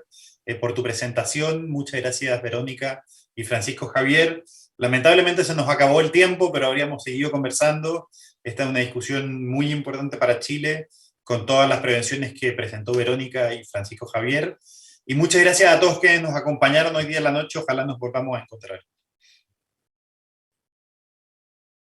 por tu presentación. Muchas gracias, Verónica y Francisco Javier. Lamentablemente se nos acabó el tiempo, pero habríamos seguido conversando. Esta es una discusión muy importante para Chile, con todas las prevenciones que presentó Verónica y Francisco Javier. Y muchas gracias a todos que nos acompañaron hoy día en la noche. Ojalá nos volvamos a encontrar.